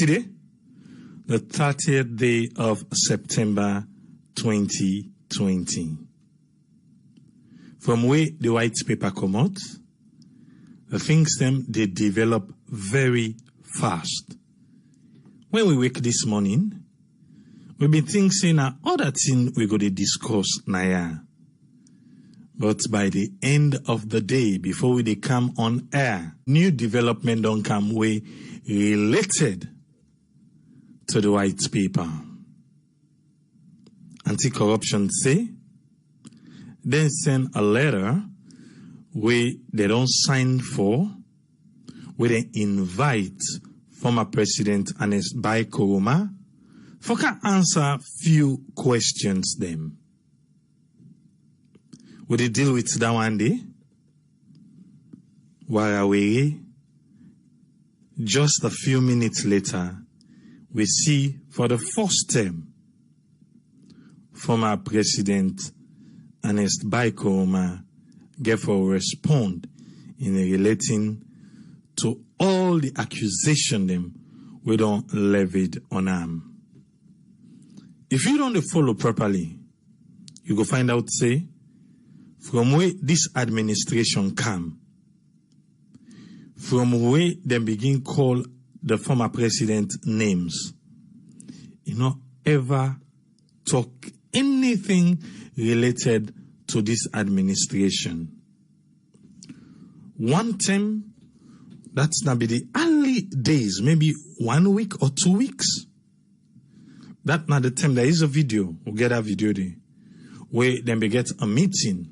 Today, the 30th day of September 2020. From where the white paper come out, the things them they develop very fast. When we wake this morning, we been thinking other thing we go to discuss now. But by the end of the day, before we come on air, new development don't come way related to the white paper. Anti-corruption say, then send a letter where they don't sign for, where they invite former President Ernest Bai Koroma for can answer few questions them. Will they deal with that one day? Warawere, just a few minutes later, we see for the first time former President Ernest Bai Koroma gave a respond in relating to all the accusation them we don't levied on him. If you don't follow properly, you go find out say from where this administration come, from where they begin call the former president names, you know, ever talk anything related to this administration. One time, that's not be the early days, maybe 1 week or 2 weeks. That not the time there is a video, we'll get a video there, where then we get a meeting,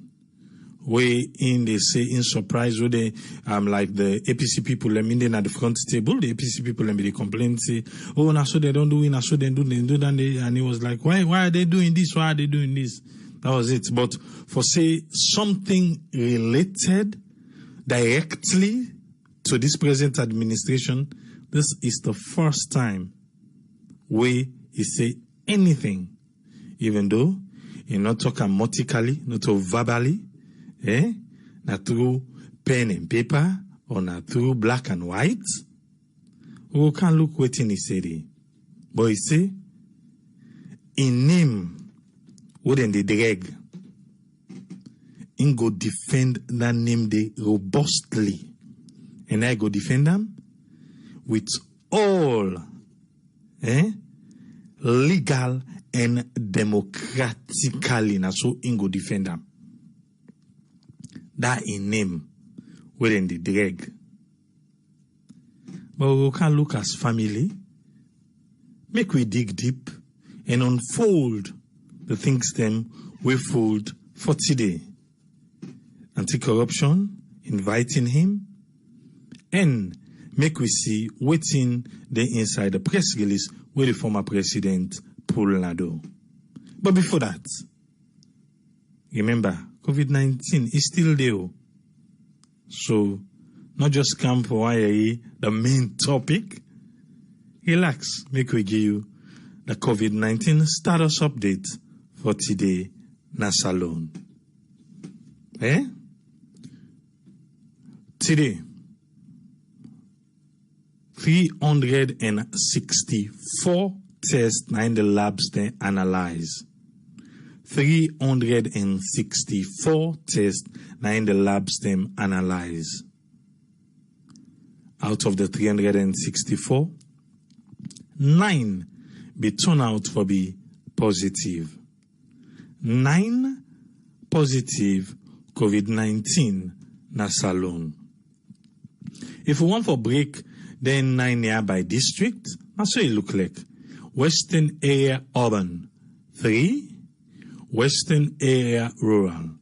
where in they say in surprise, where they like the APC people, I mean, they at the front table, the APC people, and they complain, say, oh, now so they don't do it, now so they do that, and he was like, why are they doing this? Why are they doing this? That was it. But for say something related directly to this present administration, this is the first time where he say anything, even though he not talk emotically, not verbally, not through pen and paper, or not through black and white. We can look what he said. But he say, in name, wouldn't they drag? In go defend that name they robustly. And I go defend them with all legal and democratically. Now so in go defend them. That in name wouldn't they drag. But we can look as family, make we dig deep and unfold the things them we fold for today. Anti-corruption, inviting him, and make we see waiting the inside the press release where the former president Paul Nado. But before that, remember, COVID-19 is still there. So, not just come for the main topic. Relax, make we give you the COVID-19 status update for today, na Salone. Today, 364 tests in the labs they analyze. 364 tests in the labs them analyze. Out of the 364, 9 be turned out for be positive. 9 positive COVID-19 na Salone. If we want for break, then 9 nearby district, that's what it look like. Western area urban, 3. Western area rural.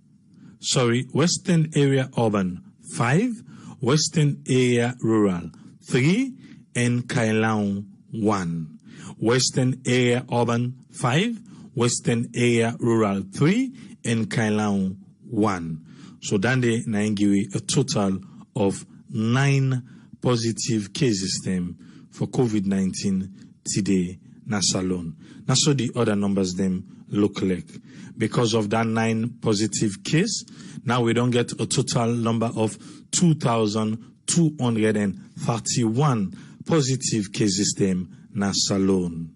Western area urban, 5. Western area rural, 3. And Kailaon, 1. Western area urban, 5. Western area rural, 3. And Kailaon, 1. So then they give a total of 9 positive cases them for COVID-19 today na Salone. Now so the other numbers them look like. Because of that 9 positive case, now we don't get a total number of 2,231 positive cases them na Salone.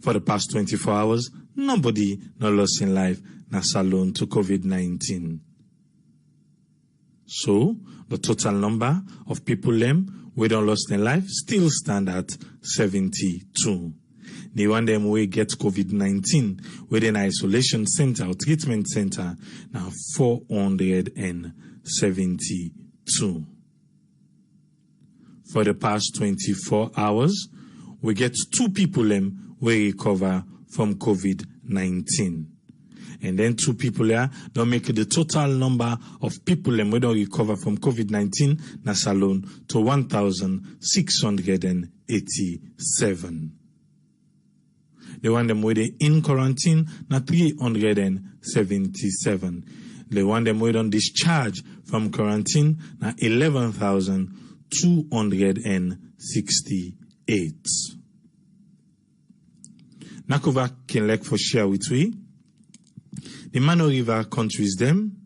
For the past 24 hours, nobody no lost in life na Salone to COVID-19. So, the total number of people them we don't lost in life still stand at 72. The one them we get COVID-19 within isolation center or treatment center now 472. For the past 24 hours, we get 2 people them we recover from COVID-19. And then 2 people here don't make the total number of people them we don't recover from COVID-19 na Salone to 1,687. The one them with in quarantine na 377. The one them with on discharge from quarantine na 11,268. Nakova can like for share with we. The Mano River countries them,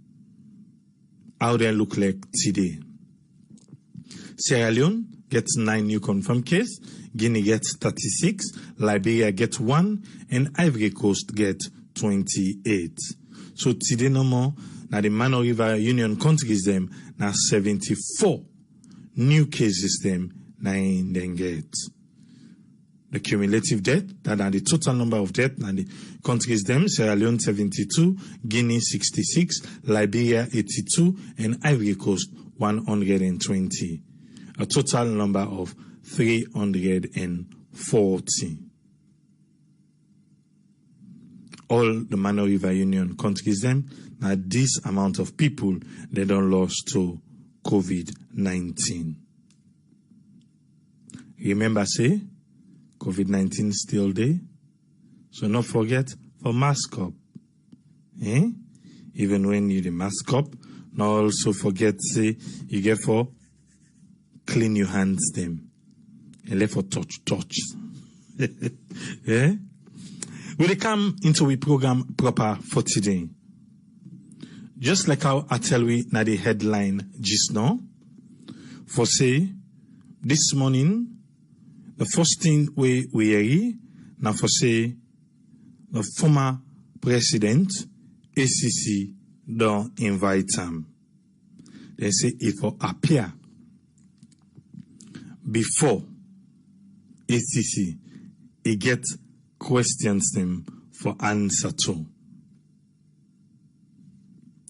how they look like today. Sierra Leone gets 9 new confirmed cases, Guinea gets 36, Liberia gets 1, and Ivory Coast gets 28. So today no more, now the Mano River Union countries them, now 74 new cases them, 9 then get. The cumulative death, that are the total number of deaths, and the countries them, Sierra Leone 72, Guinea 66, Liberia 82, and Ivory Coast 120. A total number of 340. All the Mano River Union countries them, now this amount of people, they don't lost to COVID-19. Remember say, COVID-19 still there. So not forget for mask up. Even when you the mask up, not also forget say you get for clean your hands them. And let for touch. Yeah? We come into a program proper for today. Just like how I tell we na the headline just now. For say this morning the first thing we hear now for say the former president ACC don't invite him. They say it will appear before ACC he get questions them for answer to.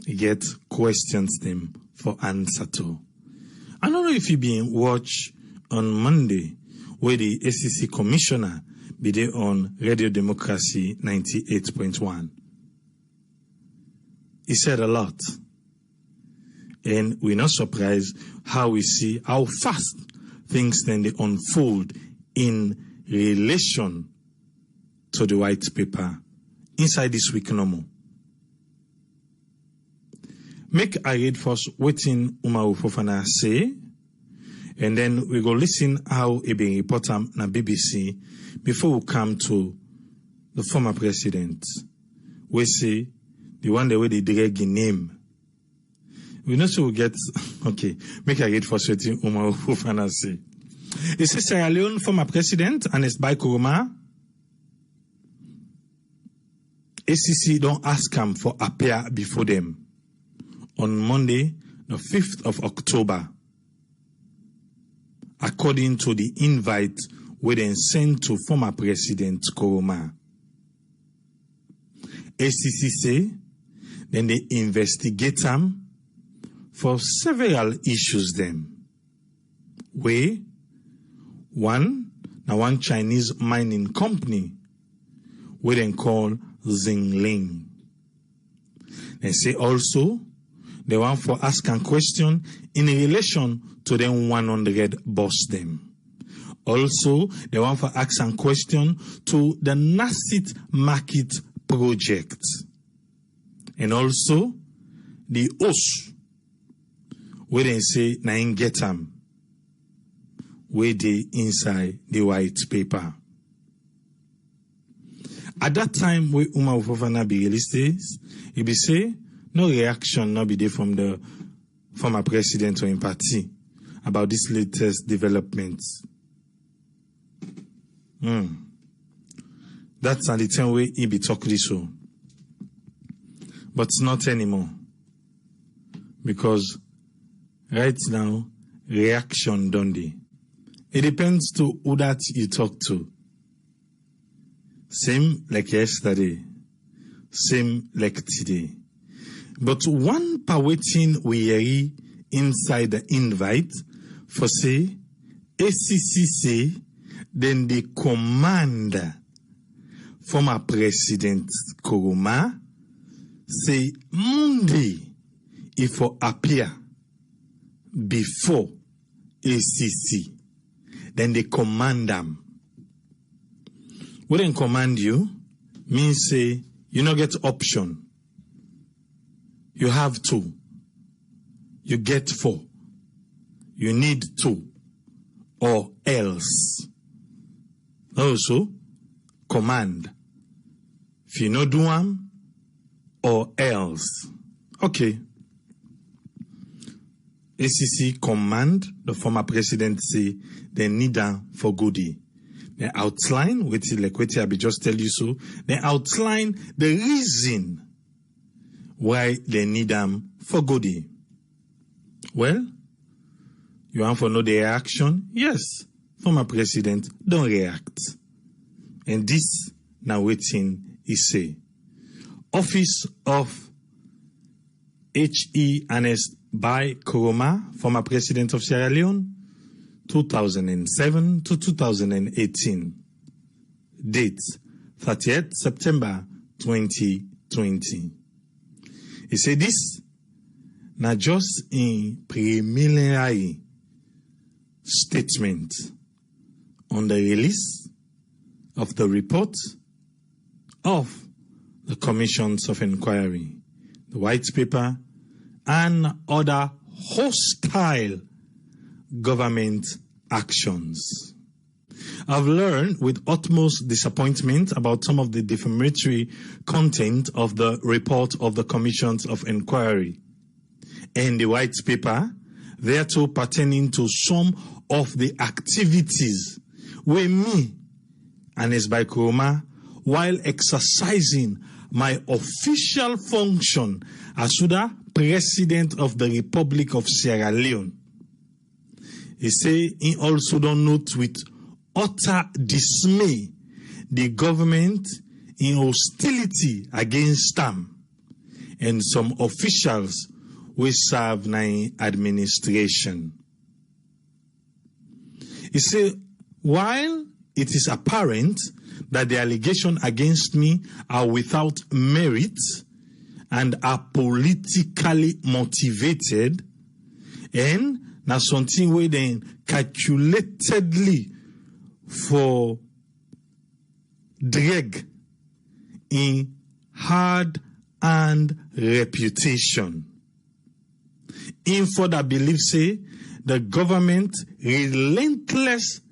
He get questions them for answer to. I don't know if you been watch on Monday where the ACC commissioner be there on Radio Democracy 98.1. He said a lot. And we're not surprised how we see how fast things then they unfold in relation to the white paper inside this week no more. Make I read first what Umaru Fofana say, and then we go listen how he been report na BBC before we come to the former president. We say the one the way they drag in name. We know so we get okay. Make I read first what Umaru Fofana say. He says Sierra Leone former president Ernest Bai Koroma. ACC don't ask him for appear before them on Monday, the 5th of October. According to the invite we then sent to former President Koroma. ACC say, then they investigate him for several issues them. Where, one Chinese mining company, we then call Zingling. They say also, they want for asking question in relation to them 100 boss them. Also, they want for asking question to the Nassit Market project. And also, the OS, where they say, na get them, where they inside the white paper. At that time, where Umaru Fofana be released, he be say, no reaction not be there from the former president or in party about this latest developments. That's the time way he be talking so. But not anymore. Because right now, reaction don't they? It depends to who that you talk to. Same like yesterday. Same like today. But one pawetin we hear inside the invite for say, ACCC, then the command former President Koroma say Monday if for appear before ACC. Then they command them. When they command you, means say you not get option. You have 2. You get 4. You need 2. Or else. Also, command. If you no do one, or else. Okay. ACC command, the former president say, they need them for goodie. They outline, like I be just tell you so, they outline the reason why they need them for goodie. Well, you want to know the reaction? Yes. Former president don't react. And this now waiting is say. Office of H.E. Ernest Bai Koroma, former president of Sierra Leone, 2007 to 2018. Date, 30th September 2020. He said this, now just in preliminary statement on the release of the report of the commissions of inquiry, the white paper, and other hostile government actions. I've learned with utmost disappointment about some of the defamatory content of the report of the commissions of inquiry and the white paper, thereto pertaining to some of the activities where me, Ernest Bai Koroma, while exercising my official function as the President of the Republic of Sierra Leone. He say he also don't note with utter dismay the government in hostility against them and some officials who serve in administration. He say, while it is apparent that the allegations against me are without merit and are politically motivated, and now something where then calculatedly for drag in hard and reputation. In further belief say the government relentless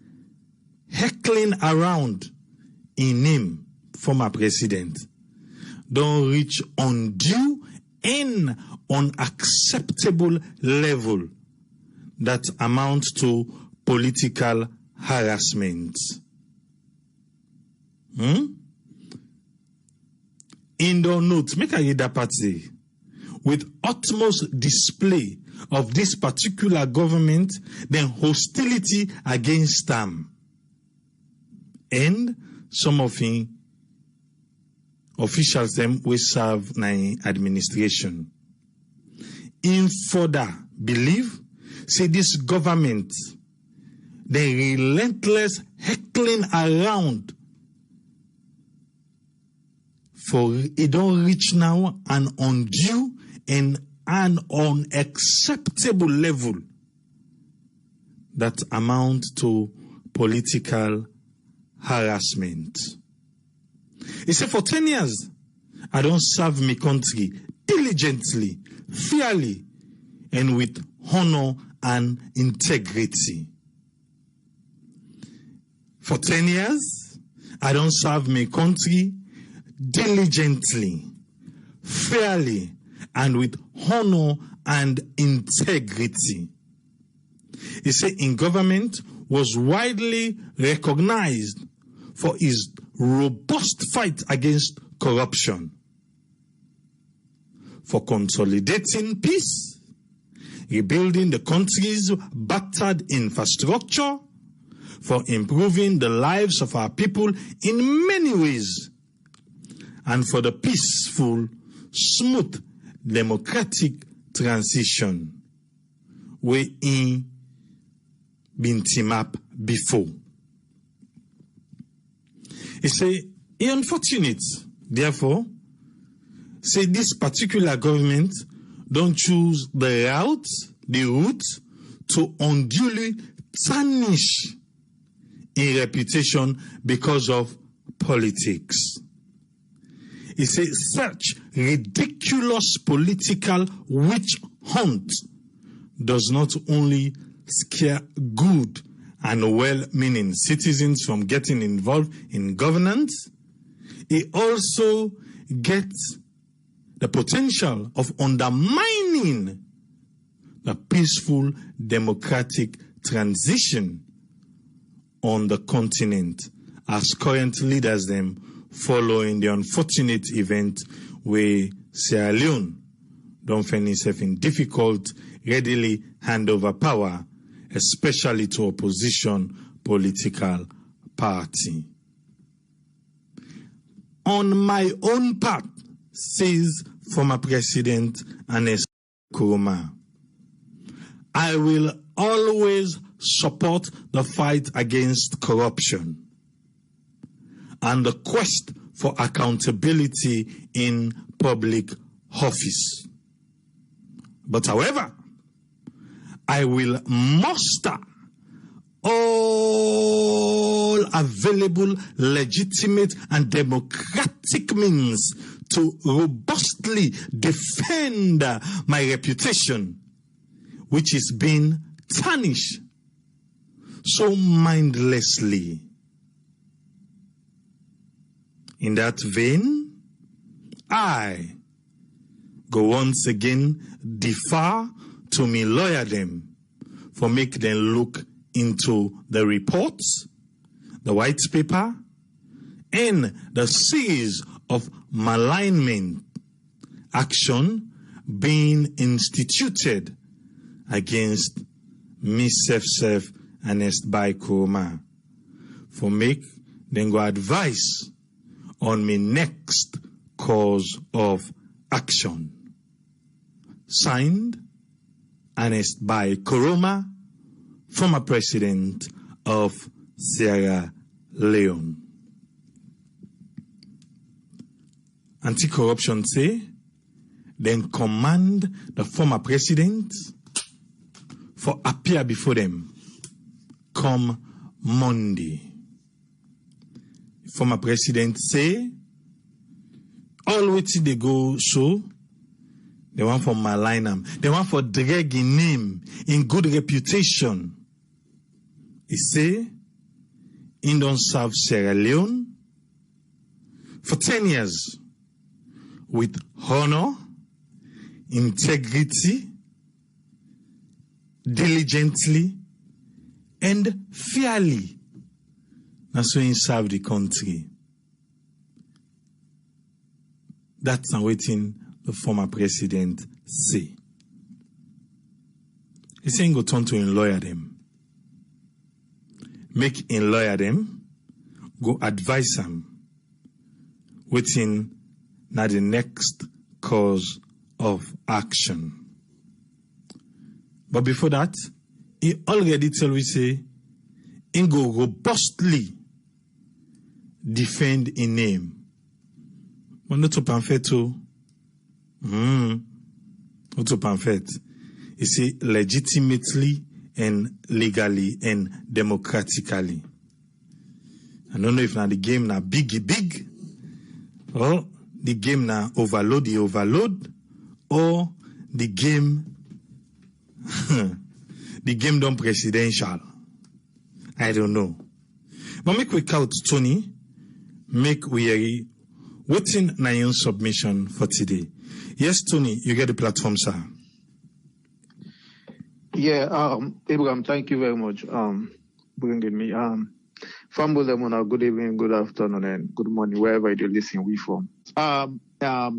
heckling around in him, former president, don't reach undue and unacceptable level that amount to political harassment. In the note, make I read that part there. With utmost display of this particular government, then hostility against them. And some of the officials them will serve in administration. In further believe, say this government, they relentless heckling around for it don't reach now an undue and an unacceptable level that amount to political harassment. He said, for 10 years, I don't serve my country diligently, fairly, and with honor and integrity. For 10 years, I don't serve my country diligently, fairly, and with honor and integrity. He said, in government was widely recognized for his robust fight against corruption, for consolidating peace, rebuilding the country's battered infrastructure, for improving the lives of our people in many ways, and for the peaceful, smooth, democratic transition we in been team up before. He say, it's unfortunate, therefore, say this particular government don't choose the route to unduly tarnish in reputation because of politics. He says such ridiculous political witch hunt does not only scare good and well-meaning citizens from getting involved in governance, it also gets the potential of undermining the peaceful democratic transition on the continent as current leaders them following the unfortunate event where Sierra Leone don't find itself in difficult, readily hand over power, especially to opposition political party. On my own part, says former President Ernest Koroma, I will always support the fight against corruption and the quest for accountability in public office. But however, I will muster all available legitimate and democratic means to robustly defend my reputation, which is being tarnished so mindlessly. In that vein, I go once again defer to me lawyer them for make them look into the reports, the white paper, and the series of malignment action being instituted against me self Ernest Bai Koroma for make them go advice on me next cause of action. Signed, Ernest Bai Koroma, former president of Sierra Leone. Anti-corruption say, then command the former president for appear before them come Monday. Former president say, all waiting they go show, they want for malign them, they want for dragging name in good reputation. He say, he don't serve Sierra Leone for 10 years with honor, integrity, diligently, and fairly. That's when he served the country. That's not waiting the former president say. He's saying go turn to him lawyer them. Make him lawyer them, go advise them, waiting na the next cause of action. But before that, he already tell we say, he go robustly defend in name. But not to pamphlet too. Not to pamphlet. He say legitimately and legally and democratically. I don't know if now the game now big, or the game now overload, or the game the game done presidential. I don't know. But make we count Tony, make we waiting na your submission for today. Yes, Tony, you get the platform, sir. Yeah, Abraham, thank you very much bringing me. Fambulemuna, good evening, good afternoon, and good morning, wherever you listen we from.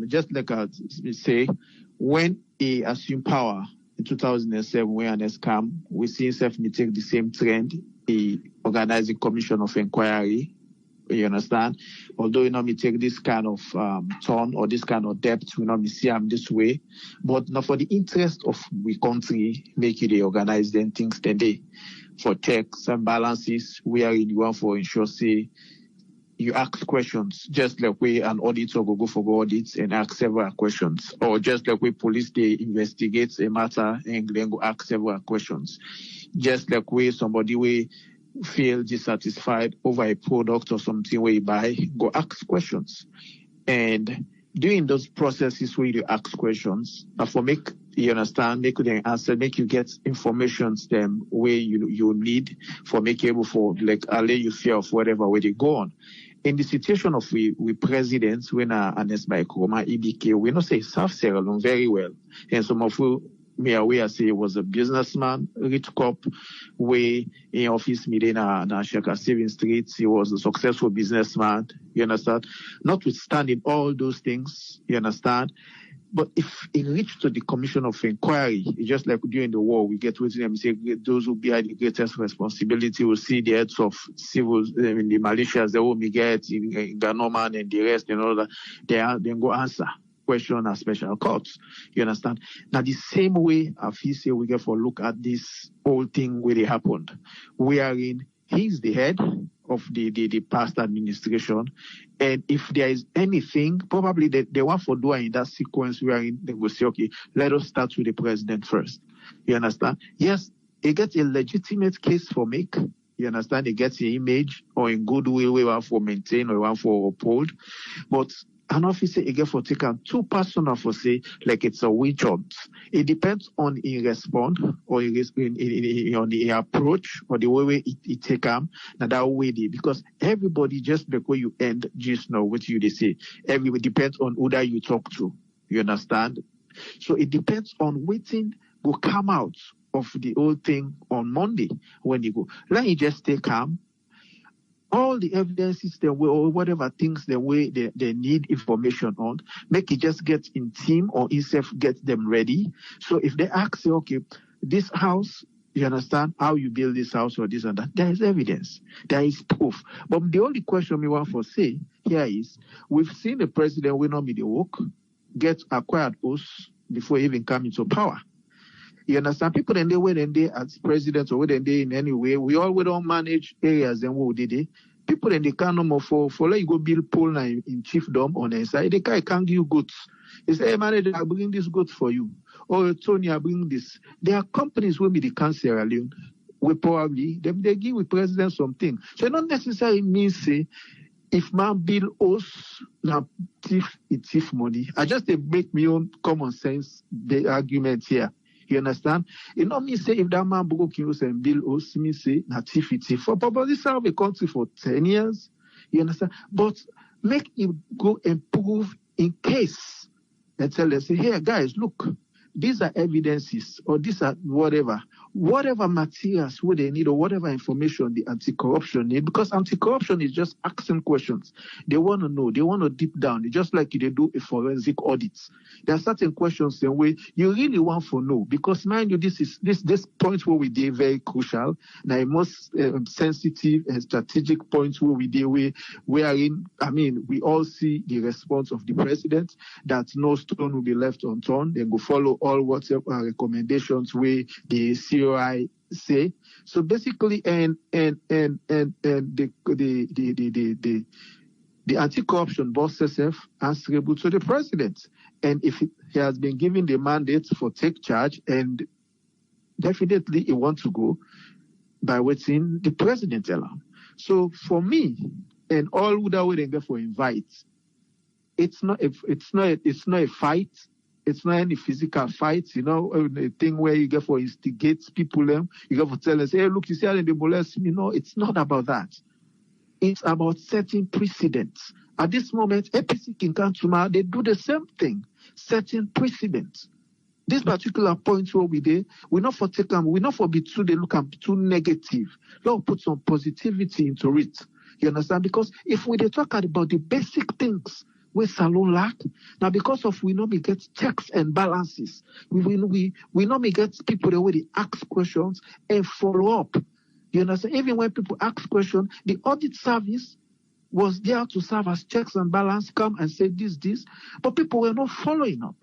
Just like I say, when he assumed power in 2007, when Ernest came, we see himself take the same trend. He organized a commission of inquiry. You understand? Although you know me take this kind of turn or this kind of depth, we know me see him this way, but not for the interest of we country, make it they organize them things then they for checks and balances. We are in one for ensure say you ask questions, just like we an auditor go for audits and ask several questions, or just like we police they investigate a matter and then go ask several questions, just like we somebody we feel dissatisfied over a product or something where you buy, go ask questions. And during those processes where you ask questions, for make you understand, make you answer, make you get information them where you need for make able for like allay you fear of whatever way they go on. In the situation of we presidents, when Ernest Bai Koroma, EBK, we know say South Sierra Leone very well. And some of you me aware say he was a businessman, rich cop, way in office meeting na Shaka 7 Street. He was a successful businessman, you understand? Notwithstanding all those things, you understand? But if it reached to the commission of inquiry, just like during the war, we get within them say those who bear the greatest responsibility will see the heads of civil, the militias, the whom we get in Ganoman and the rest and all that, they then go answer question at special courts. You understand? Now the same way I feel say we get for look at this whole thing where it happened, wherein he's the head of the past administration, and if there is anything, probably they want for doing in that sequence wherein they will say, okay, let us start with the president first. You understand? Yes, it gets a legitimate case for make. You understand? It gets an image or in good way we want for maintain or want for uphold, but an officer again for taken too personal for say like it's a witch hunt. It depends on in respond or in on the approach or the way it take now that way they, because everybody just before you end just know what you they say. Everybody depends on who that you talk to. You understand? So it depends on waiting will come out of the whole thing on Monday when you go. Let you just stay calm. All the evidences they way or whatever things the way they need information on, make it just get in team or itself get them ready. So if they ask you, okay, this house, you understand how you build this house or this and that, there is evidence, there is proof. But the only question we want to say here is we've seen the president will not be the work, get acquired posts before he even come into power. You understand? People then they wait and they as presidents or when they in any way, we all we don't manage areas and what did they? People then they can't no more for let you go build pole now in chiefdom on the side. They can't give you goods. They say, hey manager, I bring this goods for you. Or Tony, I bring this. There are companies will be the cancer alone. We probably they give the president something. So it not necessarily mean say if man bill us now thief money. I just make my own common sense the argument here. You understand? It not mean say if that man broke you and bill us, me say na thief. For probably serve a country for 10 years. You understand? But make it go improve in case and tell us, say, hey guys, look, these are evidences or these are whatever materials what they need or whatever information the anti-corruption need, because anti-corruption is just asking questions. They want to know, they want to deep down. It's just like they do a forensic audit. There are certain questions in way you really want to know, because mind you, this point where we did very crucial. Now most sensitive and strategic points where we did wherein, I mean, we all see the response of the president that no stone will be left unturned. They go follow all whatever recommendations where the COI say. So basically, and the anti-corruption boss itself answerable to the president. And if he has been given the mandate for take charge, and definitely he wants to go by waiting the president alone. So for me, and all that way they go for invite, it's not a fight. It's not any physical fight, you know, a thing where you get for instigate people, you get for tell us, hey, look, you see how they molest me. No, it's not about that. It's about setting precedents. At this moment, APC can come tomorrow, they do the same thing, setting precedents. This particular point where we did, we not for take them, we not for be too they look am too negative. Let's put some positivity into it. You understand? Because if we dey talk about the basic things where Salone lack, now because of we not may get checks and balances, we not may get people the way they ask questions and follow up. You understand? Even when people ask questions, the audit service was there to serve as checks and balance, come and say this, but people were not following up.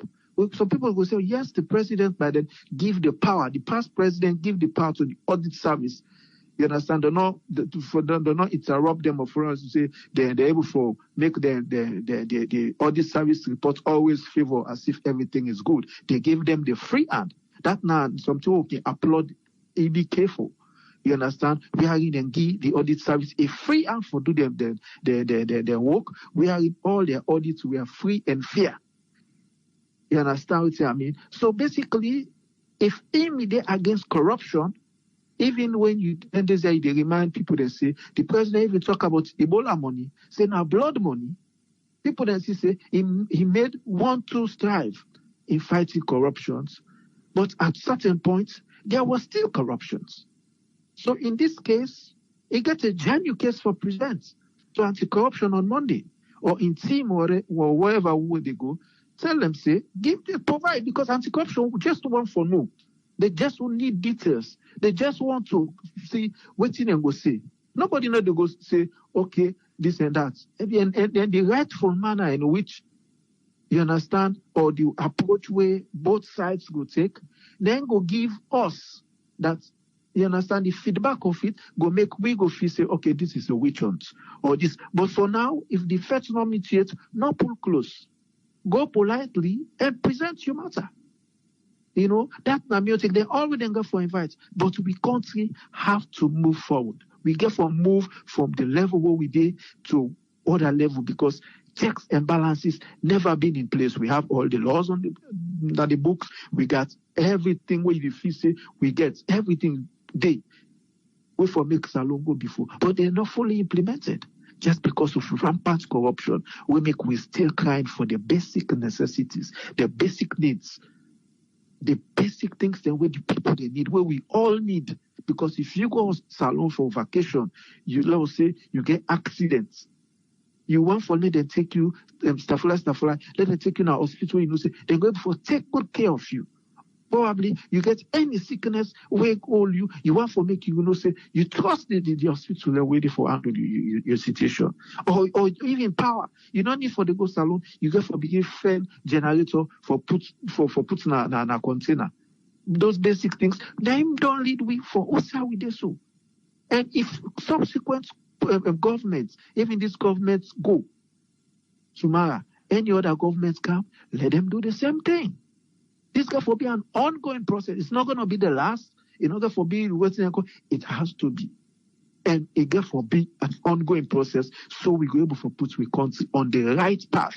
Some people will say, yes, the president by then give the power, the past president give the power to the audit service. You understand? Do not interrupt them or for us to say they're able to make the audit service report always favor as if everything is good. They gave them the free hand. That now some people can applaud, be careful. You understand? We are in give the audit service a free hand for do them their work. We are in all their audits, we are free and fair. You understand what I mean? So basically, if immediate against corruption, even when you and they remind people, they say the president even talk about Ebola money, say now blood money. People then say he made 1-2 strive in fighting corruptions, but at certain points there was still corruptions. So in this case, it gets a genuine case for president to anti-corruption on Monday, or in team or wherever where they go. Tell them, say, provide, because anti-corruption just want for no. They just will need details. They just want to see what in and go say. Nobody know they go say, okay, this and that. And then the rightful manner in which, you understand, or the approach where both sides go take, then go give us that, you understand, the feedback of it, we go feel say, okay, this is a witch hunt, or this. But for now, if the facts not meet yet, not pull close. Go politely and present your matter. You know, that music, they already go for invite, but we country have to move forward. We get for move from the level where we did to other level, because checks and balances never been in place. We have all the laws on the books. We got everything where you feel say we get everything they we for make Salone go before, but they're not fully implemented. Just because of rampant corruption, we still crying for the basic necessities, the basic needs, the basic things that the people they need, where we all need. Because if you go Salone for vacation, let's say you get accidents. You want for let them take you stuff like, let them take you to hospital, you know, say they're going to take good care of you. Probably you get any sickness, wake all you want for make you know say you trust the hospital they're waiting for handle your situation. Or even power. You don't need for the go Salone, you get for begin fan generator for put in a container. Those basic things, them don't lead we for us how we do so. And if subsequent governments, even these governments go tomorrow, any other governments come, let them do the same thing. This got to be an ongoing process. It's not going to be the last. In order for being waiting, it has to be. And it got to be an ongoing process, so we go able to put we country on the right path.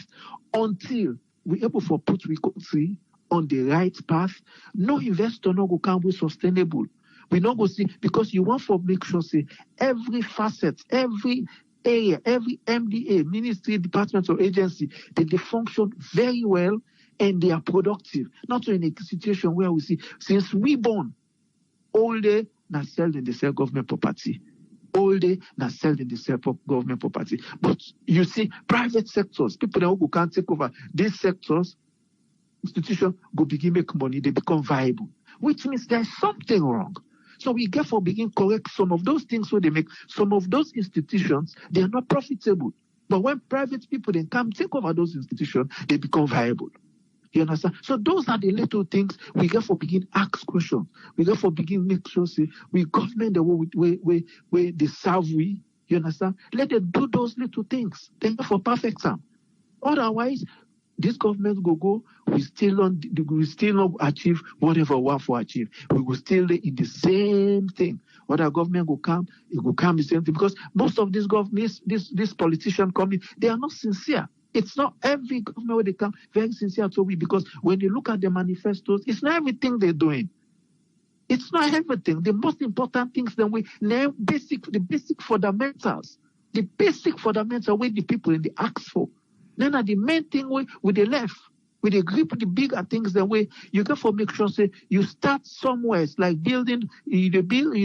Until we able to put we country on the right path, no investor no go can be sustainable. We not go see, because you want to make sure say every facet, every area, every MDA, ministry, department or agency, they function very well. And they are productive. Not in a situation where we see, since we born, all day, not sell in the sell government property. All day, not sell in the sell government property. But you see, private sectors, people who can't take over these sectors, institutions go begin make money, they become viable. Which means there's something wrong. So we therefore begin correct some of those things where they make, some of those institutions, they are not profitable. But when private people then come take over those institutions, they become viable. You understand? So those are the little things we get for begin ask questions. We get for begin make sure say we government the way they serve we. You understand? Let them do those little things. They go for perfect time. Otherwise, this government go. We still not achieve whatever we want for achieve. We will still in the same thing. Other government will come, it will come the same thing, because most of these governments, this politician coming, they are not sincere. It's not every government where they come very sincere to we, because when you look at the manifestos, it's not everything they're doing. It's not everything. The most important things that we name the basic fundamentals. The basic fundamentals where the people in the ask for. Then are the main thing with the left. with a grip the bigger things the way you get for make sure say you start somewhere. It's like building you build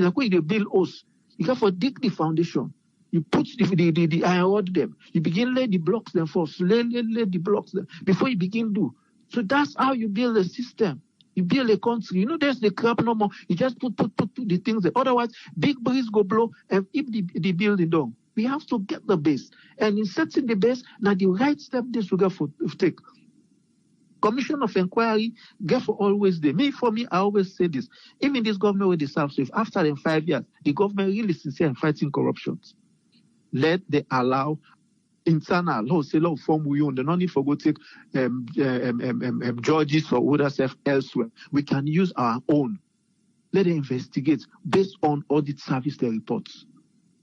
house. You get for dig the foundation. You put the iron rod them. You begin lay the blocks them first. Lay the blocks them before you begin do. So that's how you build a system. You build a country. You know there's the crap no more. You just put the things there. Otherwise, big breeze go blow and keep the building down. We have to get the base. And in setting the base, now the right step this we got for take. Commission of inquiry, get for always there. For me, I always say this. Even this government with the South, if after them 5 years, the government really sincere in fighting corruption, let they allow internal law, say law form we own. They don't need for go take judges or other stuff elsewhere. We can use our own. Let them investigate based on audit service the reports.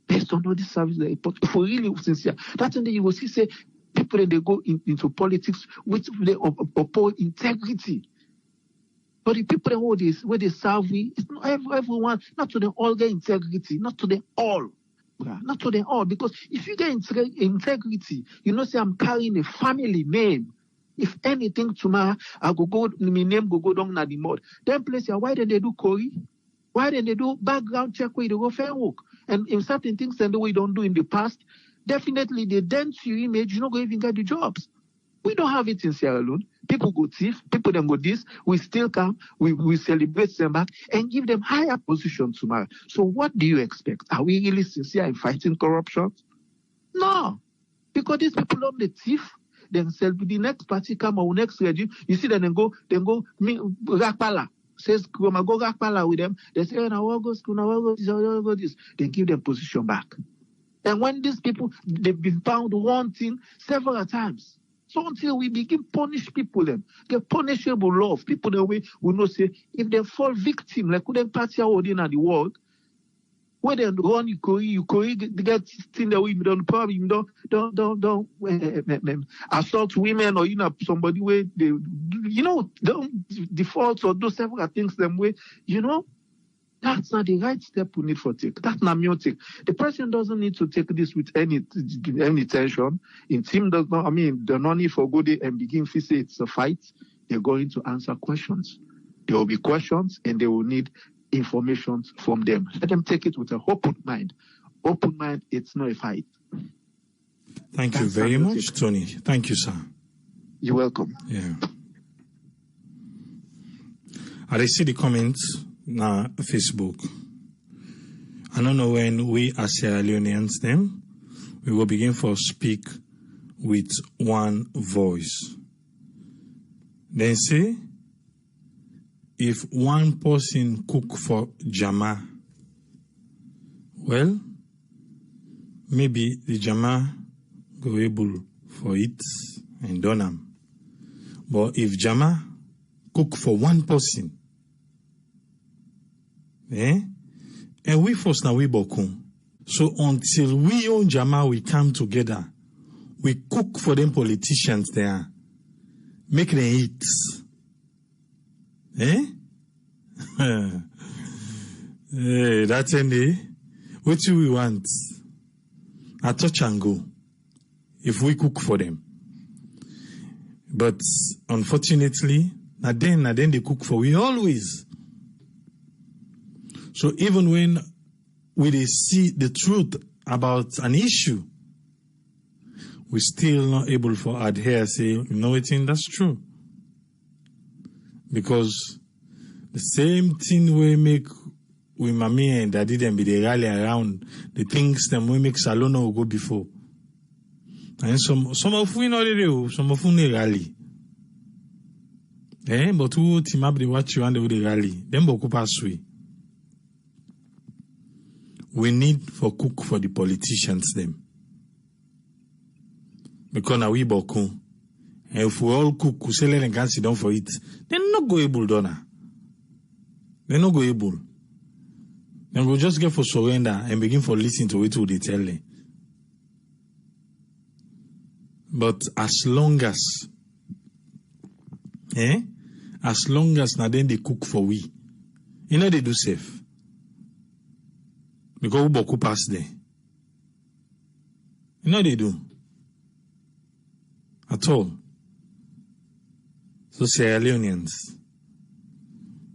Based on audit service the reports. If we really sincere, that's when you will see say people that they go into politics which they oppose integrity. But the people that where they serve we, it's not everyone, not to them all get integrity, not to them all. Not to them all. Because if you get integrity, you know say I'm carrying a family name. If anything tomorrow, I my name go down na the mud. Then place here, why did they do Corey? Why did they do background check where they go fair work? And in certain things that we don't do in the past, definitely they dent your image, you're not going to even get the jobs. We don't have it in Sierra Leone. People go thief, people then go this, we still come, we celebrate them back and give them higher position tomorrow. So what do you expect? Are we really sincere in fighting corruption? No. Because these people don't the thief, then sell the next party come or next regime, you see them go Rakpala. Says go Rakpala with them, they say, now go school, now go this. They give them position back. And when these people, they've been found wanting several times. So until we begin punish people, them get punishable law of people that we will not say if they fall victim, like couldn't party out in the world, where they run you get thing that we don't probably don't assault women or somebody where they don't default or do several things them way, That's not the right step we need for take. That's not me take. The president doesn't need to take this with any tension. In team does not. They're not need for go there and begin to say it's a fight. They're going to answer questions. There will be questions, and they will need information from them. Let them take it with an open mind. Open mind. It's not a fight. Thank you very much, Tony. Thank you, sir. You're welcome. Yeah. I see the comments. Na Facebook. I don't know when we as Sierra Leoneans then we will begin for speak with one voice. Then say if one person cook for Jama, well, maybe the Jama go able for it and done them. But if Jama cook for one person, and we first now we bokum. So until we own Jama, we come together. We cook for them politicians there. Make them eat. That's any. What do we want? A touch and go. If we cook for them. But unfortunately, then they cook for we always. So even when we see the truth about an issue, we're still not able to adhere, say, that's true. Because the same thing we make with mommy and daddy them be the rally around, the things them we make Salona will go before. And some of we know they do, some of we rally. But who team up the watch you and the rally, them boku pass way. We need for cook for the politicians them. Because now we boku. And if we all cook, we sell and can sit down for it, they're not go able, Donna. They're not go able. Then we'll just get for surrender and begin for listening to it what they tell them. But as long as now then they cook for we, they do safe. Because we boku pass there. They do. At all. So Sierra Leoneans,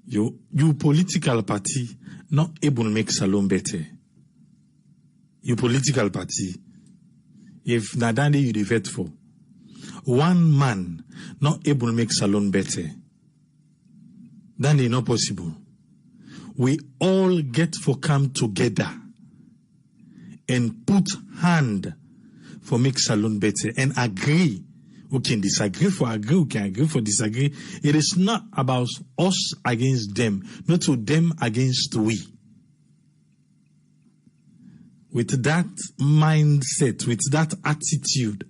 you political party not able to make Salone better. You political party, if Nadande you defeat for, one man not able to make Salone better, then it's not possible. We all get for come together and put hand for make Salone better and agree. We can disagree for agree, we can agree for disagree. It is not about us against them, not to them against we. With that mindset, with that attitude,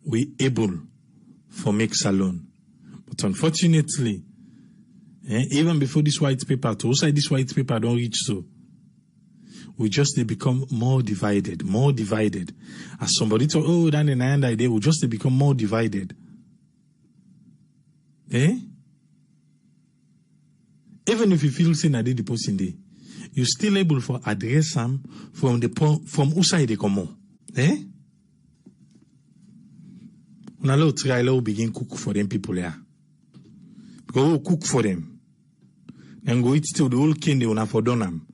we able for make Salone. But unfortunately, even before this white paper, to outside this white paper don't reach so, we just they become more divided. As somebody told, oh, then in the end idea, we just they become more divided. Even if you feel saying I did the posting day, you're still able for address them from outside they come on. Now let's try to begin cook for them people here. Because we'll cook for them. And go eat till the whole king they will have for them.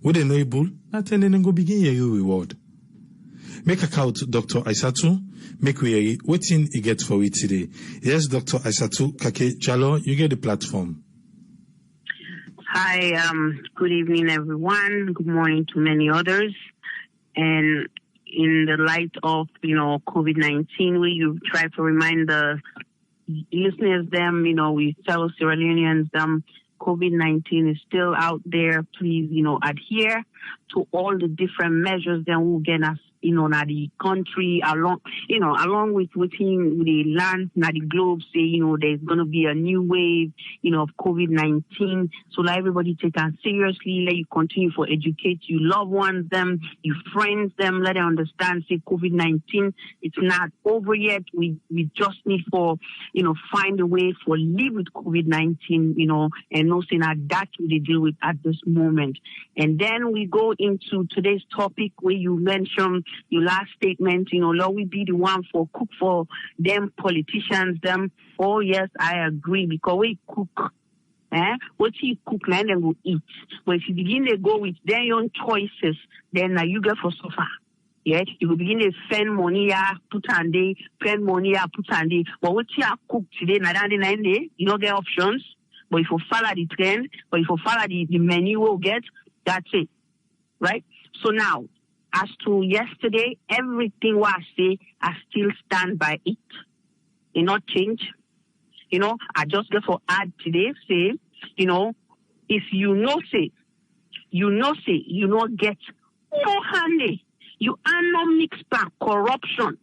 What they know able, that and then go begin your reward. Make a count, Dr. Aissatou. Make we what in you get for it today. Yes, Dr. Aissatou Kake Jalloh, you get the platform. Hi, good evening, everyone. Good morning to many others. And in the light of, COVID-19, we you try to remind the listeners, we tell Sierra Leoneans, COVID-19 is still out there. Please, adhere to all the different measures that will get us, na the country along with within the land, na the globe, say, there's going to be a new wave, of COVID-19. So let everybody take it seriously. Let you continue for educate your loved ones, them, your friends, them. Let them understand, say, COVID-19, it's not over yet. We just need for, find a way for live with COVID-19, and no saying that we deal with at this moment. And then we go into today's topic where you mentioned your last statement, Lord, we be the one for cook for them politicians, them. Oh, yes, I agree, because we cook. What you cook, then they will eat. But if you begin to go with their own choices, then you get for suffer. Yeah, you will begin to spend money, put on day, spend money, put on day. But what you cook today, you don't get options. But if you follow the trend, but if you follow the menu we'll get, that's it. Right? So now, as to yesterday, everything what I say, I still stand by it. It not change. I just get for add today, say, if you not get no handy, you are not mixed by corruption.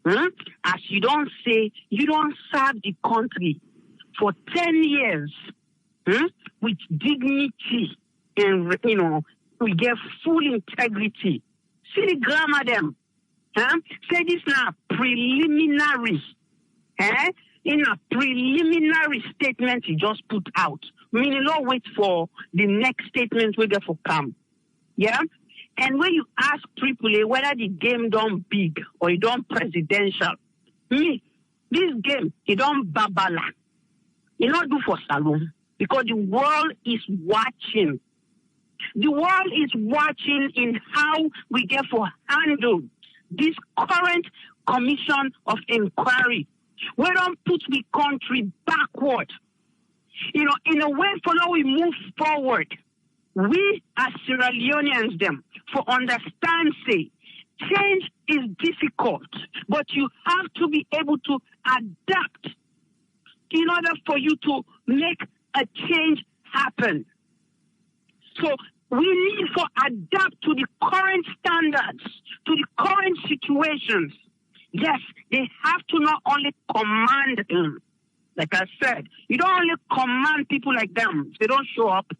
As you don't say, you don't serve the country for 10 years, with dignity and, we get full integrity. See the grammar them. Say this now preliminary. In a preliminary statement you just put out. Meaning not wait for the next statement we get for come. Yeah? And when you ask AAA whether the game done big or it done presidential, this game, it done babala. It not do for Salone. Because the world is watching. The world is watching in how we get for handle this current commission of inquiry. We don't put the country backward. In a way for now we move forward. We as Sierra Leoneans them for understand say change is difficult, but you have to be able to adapt in order for you to make a change happen. So we need to adapt to the current standards, to the current situations. Yes, they have to not only command them. Like I said, you don't only command people like them. They don't show up.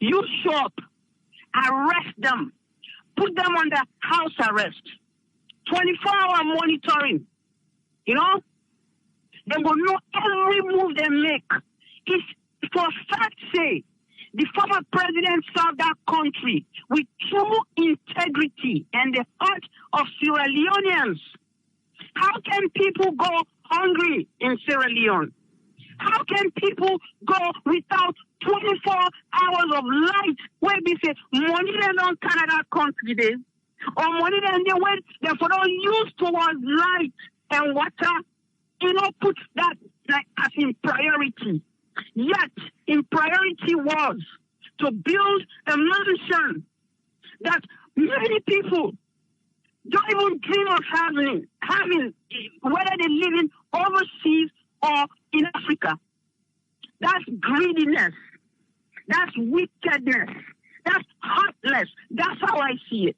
You show up, arrest them, put them under house arrest, 24-hour monitoring. They will know every move they make. It's for fact say, the former president served that country with true integrity and the heart of Sierra Leoneans. How can people go hungry in Sierra Leone. How can people go without 24 hours of light where we say money they don't Canada country days or money they went therefore don't use towards light and water, put that like as in priority. Yet in priority was to build a mansion that many people don't even dream of having, whether they live in overseas or in Africa. That's greediness. That's wickedness. That's heartless. That's how I see it.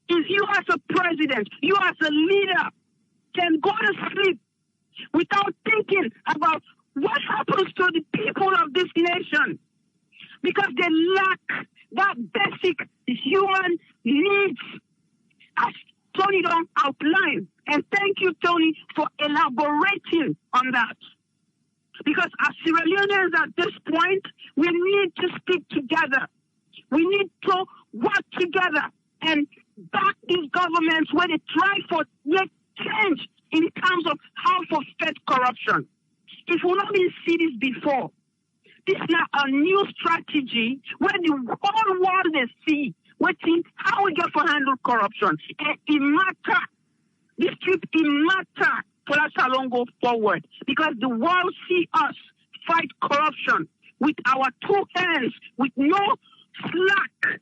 If you as a president, you as a leader can go to sleep without thinking about what happens to the people of this nation because they lack that basic human needs as Tony don't outline. And thank you, Tony, for elaborating on that. Because as Sierra Leoneans at this point, we need to stick together. We need to work together and back these governments where they try for make change in terms of how to fight corruption. If we not been see this before, this is now a new strategy where the whole world they see waiting how we get to handle corruption. And it matter. This trip it matter for us to go forward because the world see us fight corruption with our two hands, with no slack.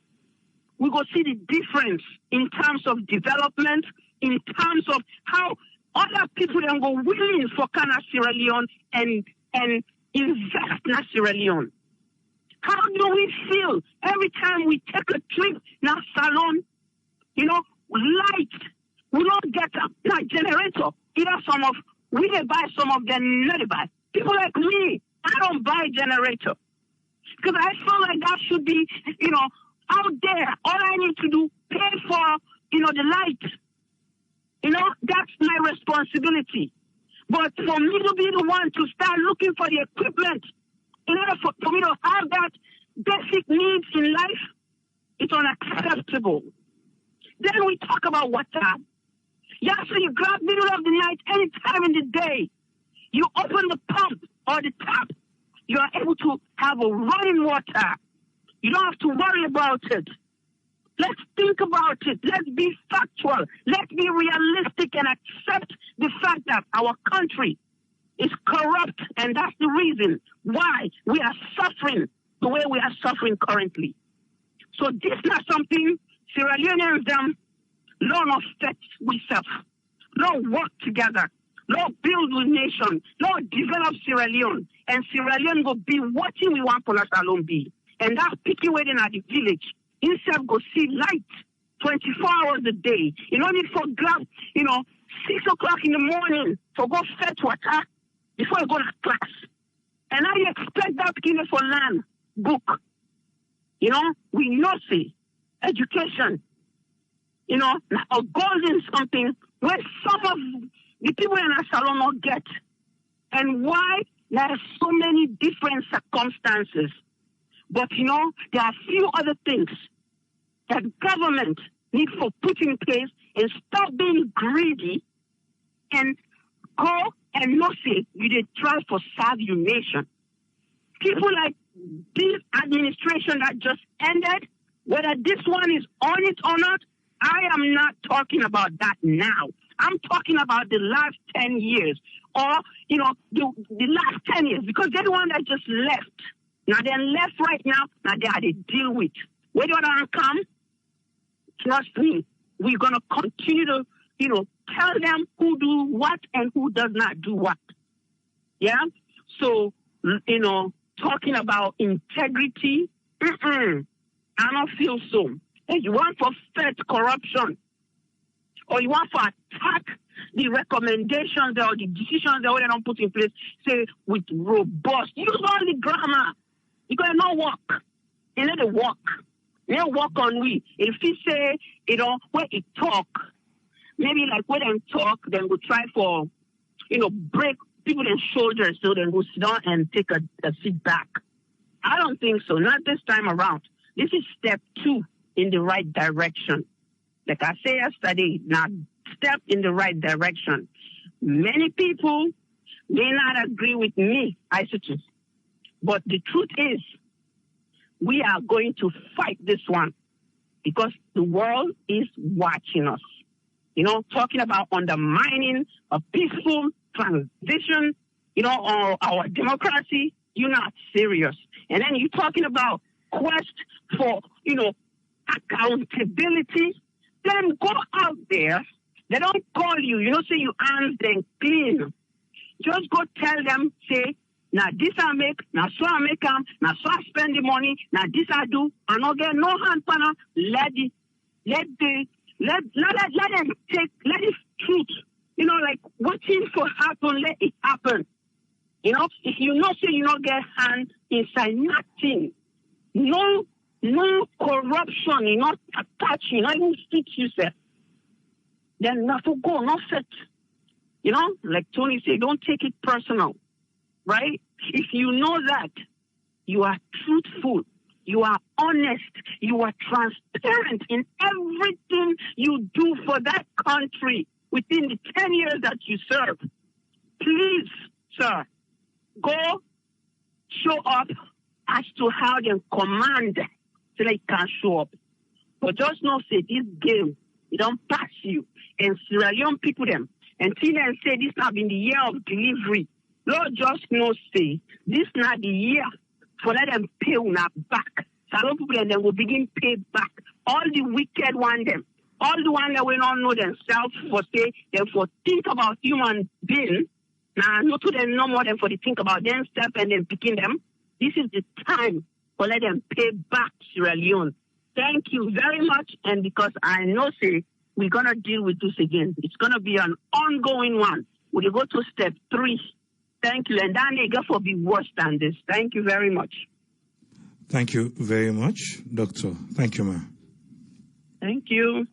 We go see the difference in terms of development, in terms of how other people then go willing for Canada Sierra Leone and invest in Sierra Leone. How do we feel every time we take a trip in our salon? Light. We don't get a generator. Either we they buy, some of them not buy. People like me, I don't buy generator. Because I feel like that should be, out there. All I need to do, pay for, the light. That's my responsibility. But for me to be the one to start looking for the equipment, in order for me to have that basic needs in life, it's unacceptable. Then we talk about water. Yeah, so you grab middle of the night, any time in the day, you open the pump or the tap, you are able to have a running water. You don't have to worry about it. Let's think about it. Let's be factual. Let's be realistic and accept the fact that our country is corrupt, and that's the reason why we are suffering the way we are suffering currently. So this is not something Sierra Leoneans don't affect ourselves. Don't work together. Don't build with nation. Don't develop Sierra Leone. And Sierra Leone will be watching we want for us alone be. And that's picking wedding at the village. Instead go see light 24 hours a day. You don't need for grab, 6 o'clock in the morning to go fetch water before you go to class. And now you expect that beginning for land book. We know see education. A golden something where some of the people in our salon not get. And why? There are so many different circumstances. But, there are few other things that government need for put in place and stop being greedy and go and not say you did try for serve your nation. People like this administration that just ended, whether this one is on it or not, I am not talking about that now. I'm talking about the last 10 years or, the last 10 years because they're the one that just left. Now they're left right now. Now they are to deal with. Where do I come? Trust me, we're going to continue to, tell them who do what and who does not do what. Yeah? So, talking about integrity, I don't feel so. If you want to fight corruption or you want to attack the recommendations or the decisions that they don't put in place, say with robust, use all the grammar. Because it not work. It let it work. They work on we. If he say, when he talk, maybe like when they talk, then we'll try for, break people in shoulders so then we'll sit down and take a seat back. I don't think so. Not this time around. This is step 2 in the right direction. Like I said yesterday, now step in the right direction. Many people may not agree with me, Isotus, but the truth is we are going to fight this one because the world is watching us. You know, talking about undermining a peaceful transition, you know, our democracy, you're not serious. And then you're talking about quest for, you know, accountability. Then go out there. They don't call you, you know, say you hands then clean. Just go tell them, say, now this I make, now so I make them, now so I spend the money, now this I do, and not get no hand panel. Let them take, let it truth. You know, like waiting for happen, let it happen. You know, if you know say you don't get hand inside nothing, no corruption, you not touch, you not even speak yourself, then nothing go, not fit. You know, like Tony said, don't take it personal, right? If you know that you are truthful, you are honest, you are transparent in everything you do for that country within the 10 years that you serve, please, sir, go show up as to how they command so they can show up. But just know, say, this game, it don't pass you. And Sierra Leone people, them, and see them say this not been the year of delivery. Lord just know, say, this not the year for let them pay on back. Some people and then will begin pay back. All the wicked one them, all the one that will not know themselves for say, them for think about human being. Now, not to them no more than for the think about themselves and then picking them. This is the time for let them pay back Sierra Leone. Thank you very much. And because I know, say, we're going to deal with this again. It's going to be an ongoing one. We'll go to step 3. Thank you. And then they go for be worse than this. Thank you very much. Thank you very much, Doctor. Thank you, ma'am. Thank you.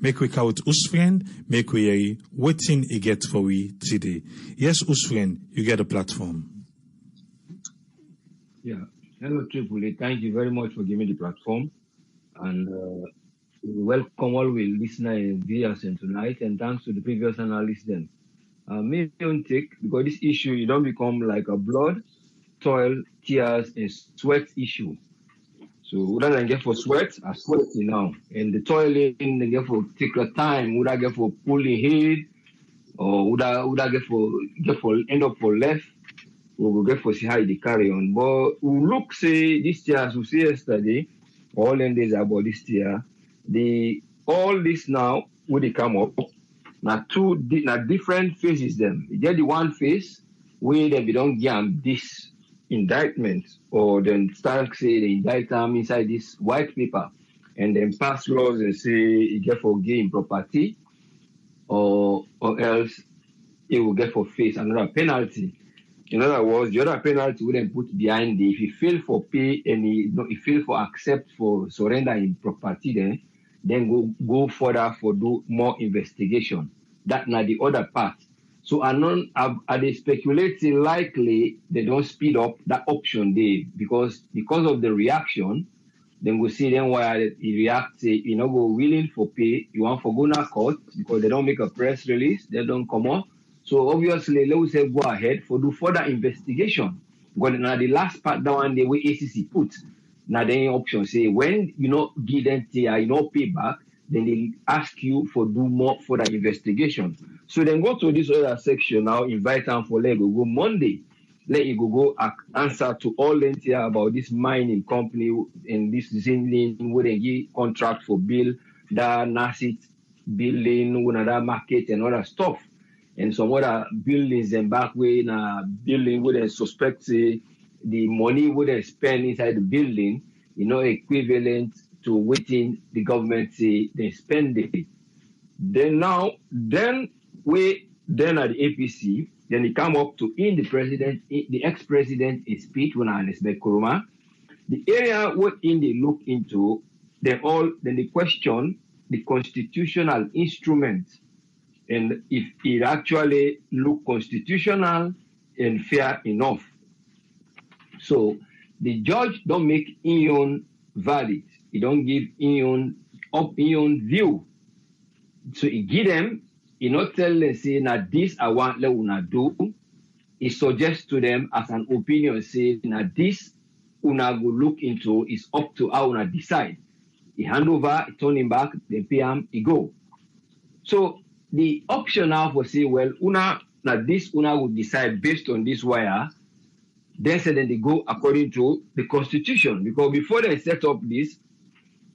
Make we count Usfriend, make we waiting you get for we today. Yes, Usfriend, you get a platform. Yeah. Hello, Triple A. Thank you very much for giving the platform. And we welcome all we listeners and viewers tonight. And thanks to the previous analysts then. Maybe don't take, because this issue, you don't become like a blood, toil, tears, and sweat issue. So rather than get for sweat, I sweat now. And the toiling, they get for take a time, would I get for pulling head, or would I get for end up for left, or we'll get for see how they carry on. But we look say this year, as we see yesterday, all them days about this year, all this now would they come up. Now different phases them. You get the one phase where they don't get this indictment, or then start say they indict them inside this white paper and then pass laws and say you get for gain property, or else it will get for face another penalty. In other words, the other penalty we then put behind it. If you fail for pay and you fail for accept for surrender in property, then go further for do more investigation. That now the other part. So are they speculating likely they don't speed up that option there because of the reaction, then we'll see then why he reacts, say, go willing for pay, you want for go to court because they don't make a press release, they don't come up. So obviously, let us say go ahead for do further investigation. But now the last part down the way ACC put, now the option say when give them pay back, then they ask you for do more further investigation. So then go to this other section now, invite them for let go Monday. Let you go answer to all them here about this mining company and this Zinlin where they give contract for build that Nasit building, another market and other stuff. And some other buildings and back way in a building where they suspect the money would they spend inside the building, equivalent to waiting the government say they spend it. Then at the APC, then it come up to the ex-president in speech when I expect Kuruma. The area what they look into, then they question the constitutional instrument and if it actually look constitutional and fair enough. So the judge don't make Ion valid. He don't give Ion view. So he give them he not tell them say now this I want let una do. He suggests to them as an opinion say now this una go look into is up to how una decide. He hand over, he turn him back, then pay him, he go. So the option now for say, well, una this una will decide based on this wire. Then they go according to the constitution, because before they set up this,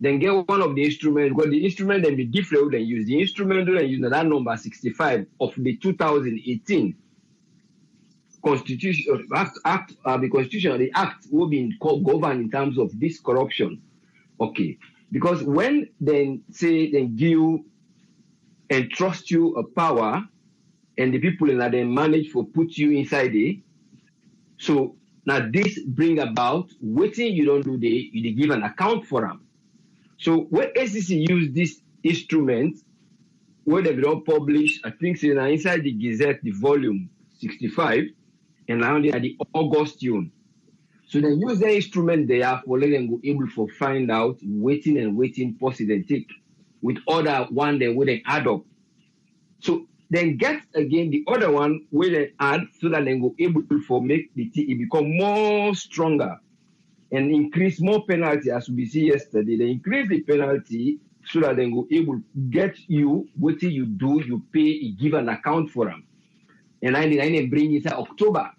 then get one of the instruments, because the instrument then be different than use. The instrument then use that number 65 of the 2018 constitution the constitution, the act will be governed in terms of this corruption. Okay. Because when they say they give and trust you a power, and the people that they manage for put you inside it, so now this bring about waiting you don't do you give an account for them. So when SEC use this instrument, where they don't publish, I think say now inside the Gazette, the volume 65, and now they are the August June. So they use the instrument they have for letting go able to find out waiting possible take with other one they wouldn't add up. So then get again the other one where they add so that they go able to make the it become more stronger and increase more penalty as we see yesterday. They increase the penalty so that they go able to get you what you do, you pay, you give an account for them. And then they bring it to October.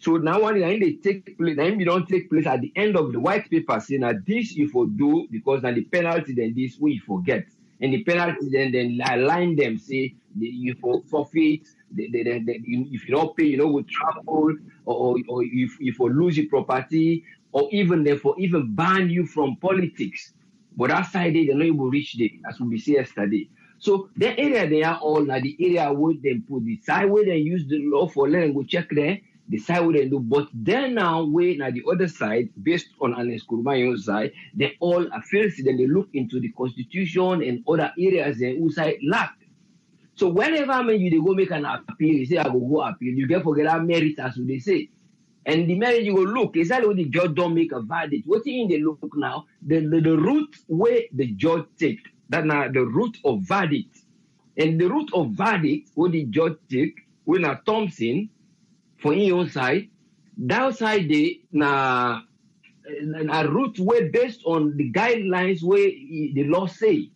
So now when they take place, then we don't take place at the end of the white paper saying that this you for do because now the penalty then this we forget. And the penalty then align them, say you for forfeit, if you don't pay, you know, with travel, or if you for lose your property, or even therefore even ban you from politics. But that side they're not able to reach there, as we see yesterday. So the area they are all now the area where they put the side where they use the law for letting go check there, the side where they do, but then now where now the other side, based on Ernest Kurmayo's side, they all are first, then they look into the constitution and other areas they who side lack. So whenever you go make an appeal, you say I go appeal, you get forget that merit as they say. And the merit you go look, exactly when the judge don't make a verdict. What in they look now, the route where the judge take, that now the route of verdict. And the route of verdict where the judge take, when a Thompson for your side, that side they na a route where based on the guidelines where the law say.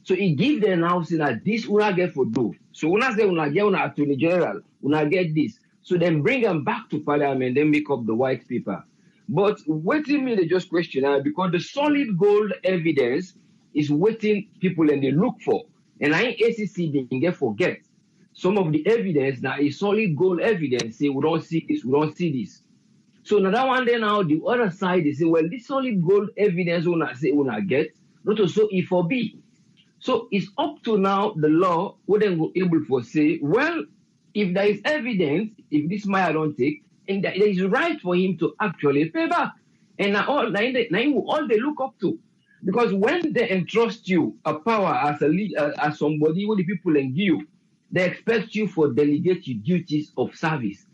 So he give them now say that this una get for do. So una say una get una attorney general, una get this. So then bring them back to parliament, then make up the white paper. But waiting me they just question because the solid gold evidence is waiting people and they look for. And I ACC didn't get forget. Some of the evidence now is solid gold evidence. Say we don't see this, we don't see this. So now that one day now the other side they say, well, this solid gold evidence una get, not also it for be. So it's up to now the law wouldn't go able to say, well, if there is evidence, if this Maya don't take, and there is right for him to actually pay back. And now all they look up to. Because when they entrust you a power as a leader, as somebody who the people and you, they expect you for delegate your duties of service.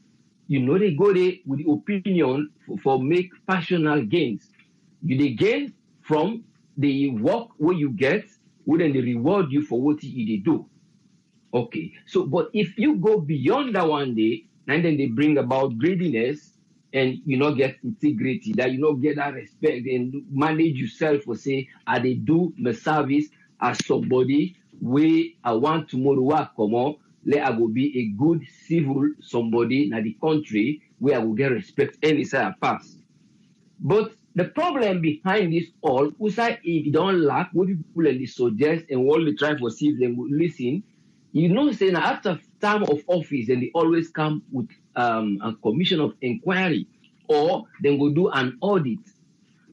You know they go there with the opinion for make personal gains. They gain from the work where you get, where then they reward you for what you do. Okay, so but if you go beyond that one day, and then they bring about greediness, and you not get integrity, that you not get that respect, and manage yourself for say, I they do my service as somebody where I want tomorrow work come on, let I go be a good civil somebody in the country where I will get respect any side I pass. But the problem behind this all, if you don't lack what people and they suggest and what they try to see if they will listen. You know, saying after term of office, then they always come with a commission of inquiry, or then go do an audit.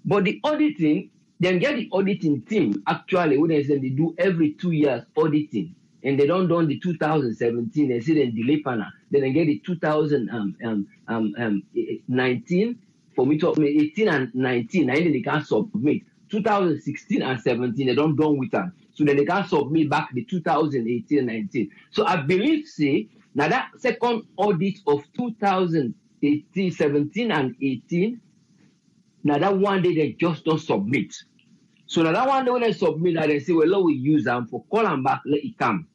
But the auditing, then get the auditing team actually when they say they do every 2 years auditing, and they don't do the 2017, they say then delay panel. Then they get the 2019 for me to 18 and 19, and then they can submit 2016 and 17. They don't done with them. So then they can submit back the 2018-19. So I believe, say, now that second audit of 2018, 17 and 18, now that one day they just don't submit. So now that one day when they submit, now they say, well, let we use them for call them back, let it come.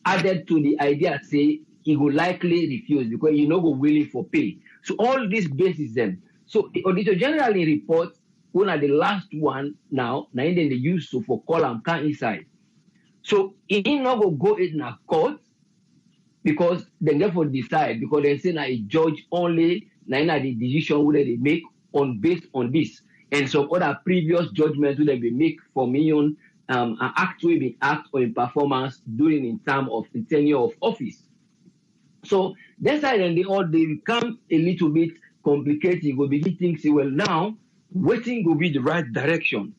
added to the idea, say he will likely refuse because he no go willing for pay. So all this basis them. So the Auditor General report, one of the last one now then they use to for call and come inside. So he not go in a court because they therefore decide because they say now a judge only now the decision whether they make on based on this and some other previous judgments whether they make for me on an act will be act or in performance during in term of the tenure of office. So that's why then they become a little bit complicated. We begin to say, well, now waiting will be the right direction.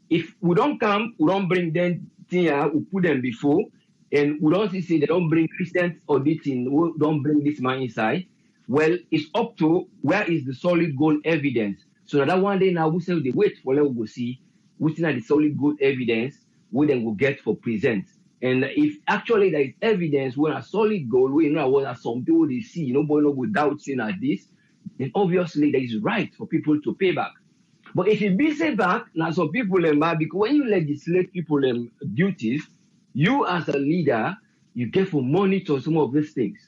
If we don't come, we don't bring them here, we put them before, and we don't say they don't bring recent auditing, we don't bring this man inside. Well, it's up to where is the solid gold evidence. So that one day now we say they wait for let we go see, we see the solid gold evidence, we then will get for present. And if actually there is evidence when a solid gold, we know what some people they see, nobody no without saying like this, then obviously there is right for people to pay back. But if you be say back, now some people because when you legislate people duties, you as a leader, you get to monitor some of these things.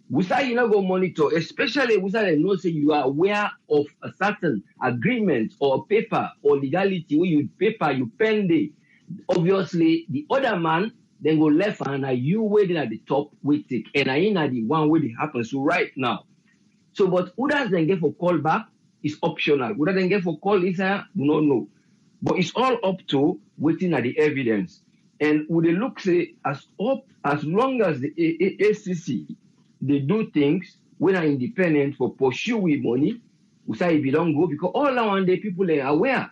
We say you not go monitor, especially we say know say you are aware of a certain agreement or paper or legality where you paper you pen it. Obviously, the other man then go left and you waiting at the top with it, and I ain't at the one where it happens right now. So, but who does then get for call back is optional. Who doesn't get for call inside, we don't know. But it's all up to waiting at the evidence. And would they look say as long as the ACC they do things when are independent for pursue with money, we say if you don't go because all around the people are aware.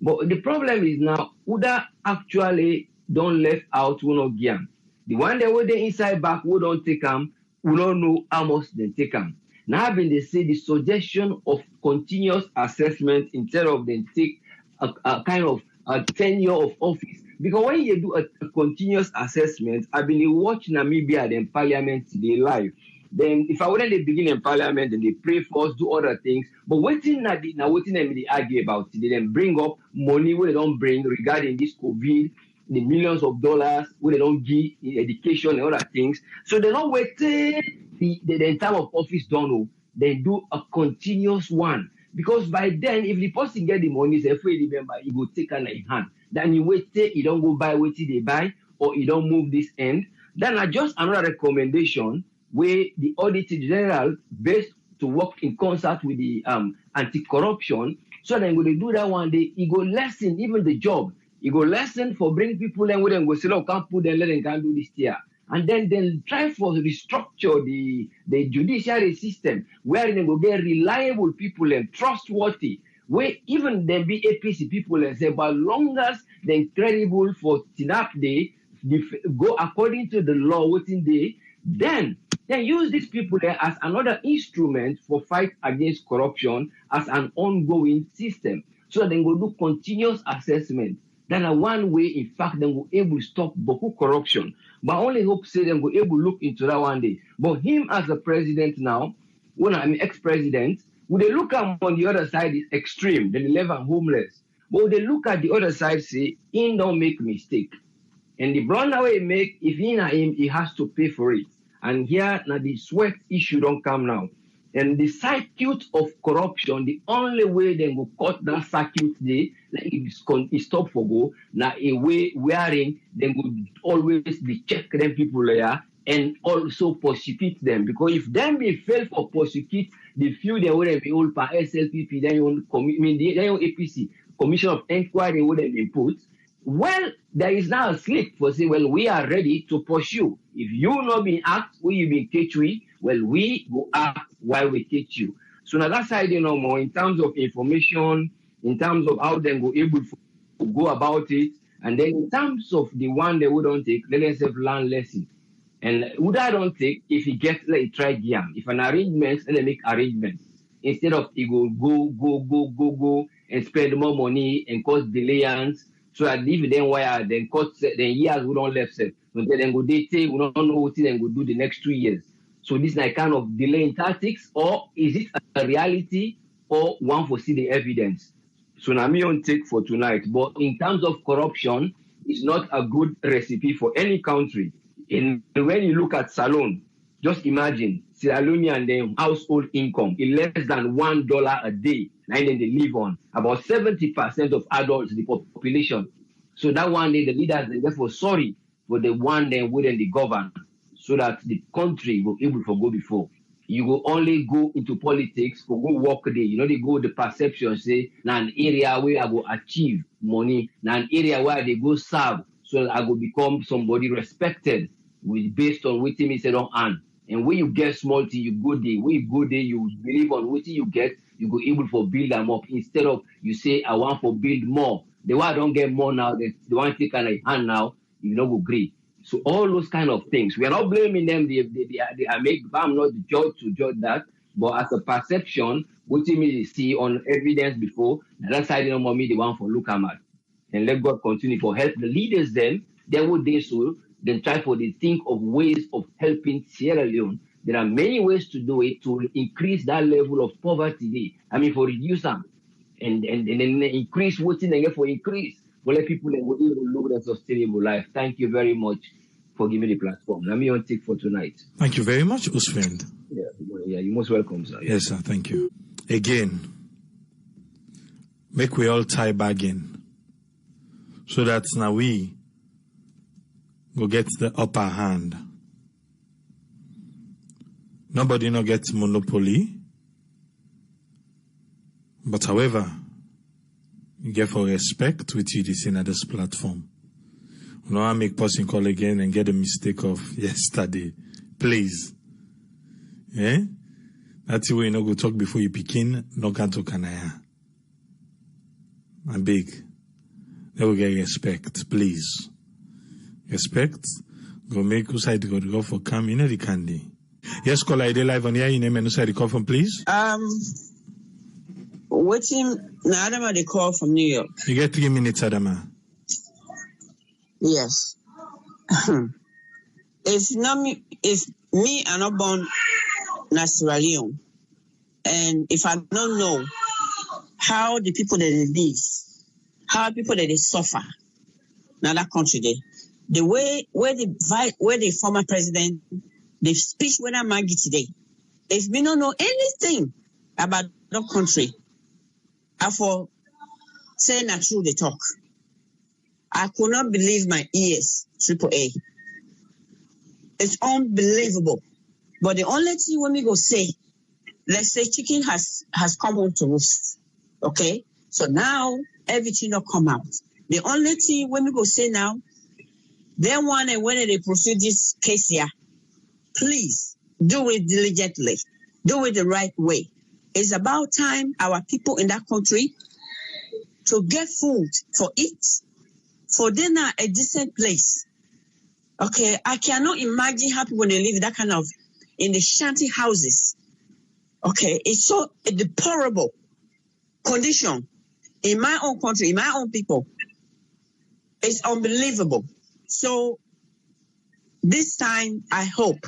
But the problem is now Uda actually don't left out who not give. The one that were they inside back who don't take them, who don't know how much they take them. Now when they say the suggestion of continuous assessment instead of then take a kind of a tenure of office. Because when you do a continuous assessment, I've been watching Namibia in parliament today live. Then if I wouldn't they begin in parliament and they pray for us, do other things, but waiting now waiting them they argue about it, they then bring up money where they don't bring regarding this COVID, the millions of dollars where they don't give in education and other things. So they don't wait the time of office don't know. They do a continuous one. Because by then, if the person get the money, say, if you remember, he will take an in hand. Then you wait till you don't go buy what they buy, or you don't move this end. Then I just another recommendation where the Auditor General, based to work in concert with the anti-corruption, so then when they do that one day, he go lessen even the job. He go lessen for bring people and we then go say, look, can't put them, let them can't do this here. And then try for restructure the judiciary system where they go get reliable people and trustworthy. Where even there be APC people and say, but long as they're credible for TINAP day, go according to the law within day, then use these people there as another instrument for fight against corruption as an ongoing system. So they go do continuous assessment. Then a one way, in fact, they will able to stop Boko corruption. But I only hope say they will able to look into that one day. But him as the president now, when I'm ex-president, would they look at on the other side is extreme, then they live homeless. But would they look at the other side, say, he don't make mistake. And the brown away make, if he na him, he has to pay for it. And here now the sweat issue don't come now. And the circuit of corruption, the only way they will cut that circuit day, like it stop for go, now a way wearing, they would always be check them people there and also prosecute them. Because if them be fail for prosecute, the few they wouldn't be all per SLPP, then you APC, Commission of Inquiry wouldn't be put. Well, there is now a slip for say, well, we are ready to pursue. If you not been asked, will you be catch we? Well, we go ask why we catch you. So now that side, more in terms of information, in terms of how they go able to go about it, and then in terms of the one they wouldn't take, let us have learn lesson. And would I don't take if he get like try game. If an arrangement, let them make arrangements. Instead of he go and spend more money and cause delays. So that if then wire then cost then years we don't left set. So then go they say we don't know what they go do the next 2 years. So this is like kind of delaying tactics, or is it a reality, or one for see the evidence? So now me on take for tonight. But in terms of corruption, it's not a good recipe for any country. And when you look at Salone, just imagine Sierra Leonean household income is less than $1 a day, and then they live on about 70% of adults in the population. So that one day the leaders they therefore sorry for the one day wouldn't they govern, so that the country will able to go before. You will only go into politics for go work day. You know, they go the perception, say, now an area where I go achieve money, now an area where they go serve, so that I will become somebody respected with based on what me say don't earn. And when you get small thing, you go there. When you go there, you believe on what you get, you go able for build them up. Instead of you say, I want for build more. The one I don't get more now, the one take kind of hand now, you know, go agree. So all those kind of things, we are not blaming them. They are make. I'm not the judge to judge that, but as a perception, what you see on evidence before, that side no more me the one for look at, and let God continue for help the leaders. Then they would do so. Then try for the think of ways of helping Sierra Leone. There are many ways to do it to increase that level of poverty. I mean, for reduce them and then increase what's in there for increase. But let people that will even look at sustainable life. Thank you very much for giving me the platform. Let me on take for tonight. Thank you very much, Usfriend. Yeah, you're most welcome, sir. Yes, sir. Thank you. Again, make we all tie bargain so that now we go get the upper hand. Nobody no gets monopoly. But however, you get for respect with you this in this platform. You know, I make person call again and get a mistake of yesterday. Please. Eh? That's the way you know go talk before you begin, no can talk anaya. I'm big. They will get respect, please. Respect. Go make uside go for come in the candy. Yes, call ID live on here. You name and uside the call from please. Waiting, Adama, they call from New York. You get 3 minutes, Adama. Yes. if me are not born in Sierra Leone, and if I don't know how the people that they live, how people that they suffer in that country, the way where the former president, the speech when I Maggie today, if we don't know anything about that country, I for saying that true they talk. I could not believe my ears, AAA. It's unbelievable. But the only thing when we go say, let's say chicken has come home to roost. Okay? So now everything will come out. The only thing when we go say now, they want when they proceed this case here, please do it diligently. Do it the right way. It's about time our people in that country to get food for it, for dinner, a decent place. Okay, I cannot imagine how people they live in that kind of, in the shanty houses. Okay, it's so a deplorable condition in my own country, in my own people. It's unbelievable. So this time, I hope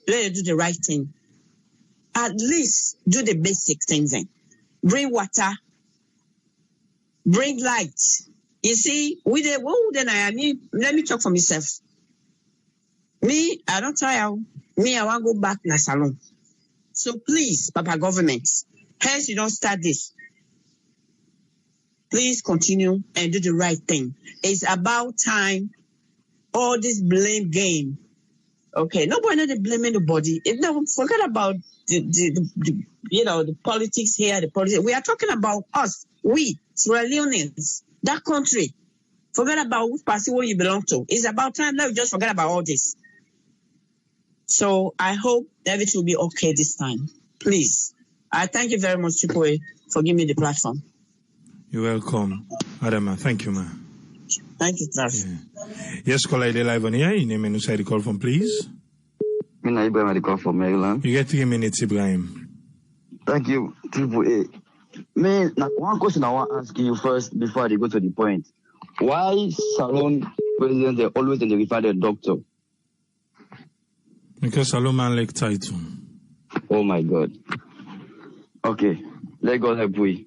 let them do the right thing. At least do the basic things then. Bring water, bring light. You see, let me talk for myself. Me, I don't tire. Me, I want to go back to the salon. So please, Papa government, hence you don't start this. Please continue and do the right thing. It's about time. All this blame game. Okay, nobody not blaming nobody. No, forget about the politics here, the politics. We are talking about us, we, Sierra Leoneans, that country. Forget about which party where you belong to. It's about time now we just forget about all this. So I hope everything will be okay this time. Please. I thank you very much, Chipoe, for giving me the platform. You're welcome. Adama, thank you, ma. Thank you, Travis. Yeah. Yes, call ID live on here. You name and uside the call from please. Ibrahim, the call from Maryland. You get 3 minutes, Ibrahim. Thank you, Triple A. Me, one question I want to ask you first before I go to the point. Why Salone president they always in the refer the doctor? Because Salone man like title. Oh my God. Okay, let God help we.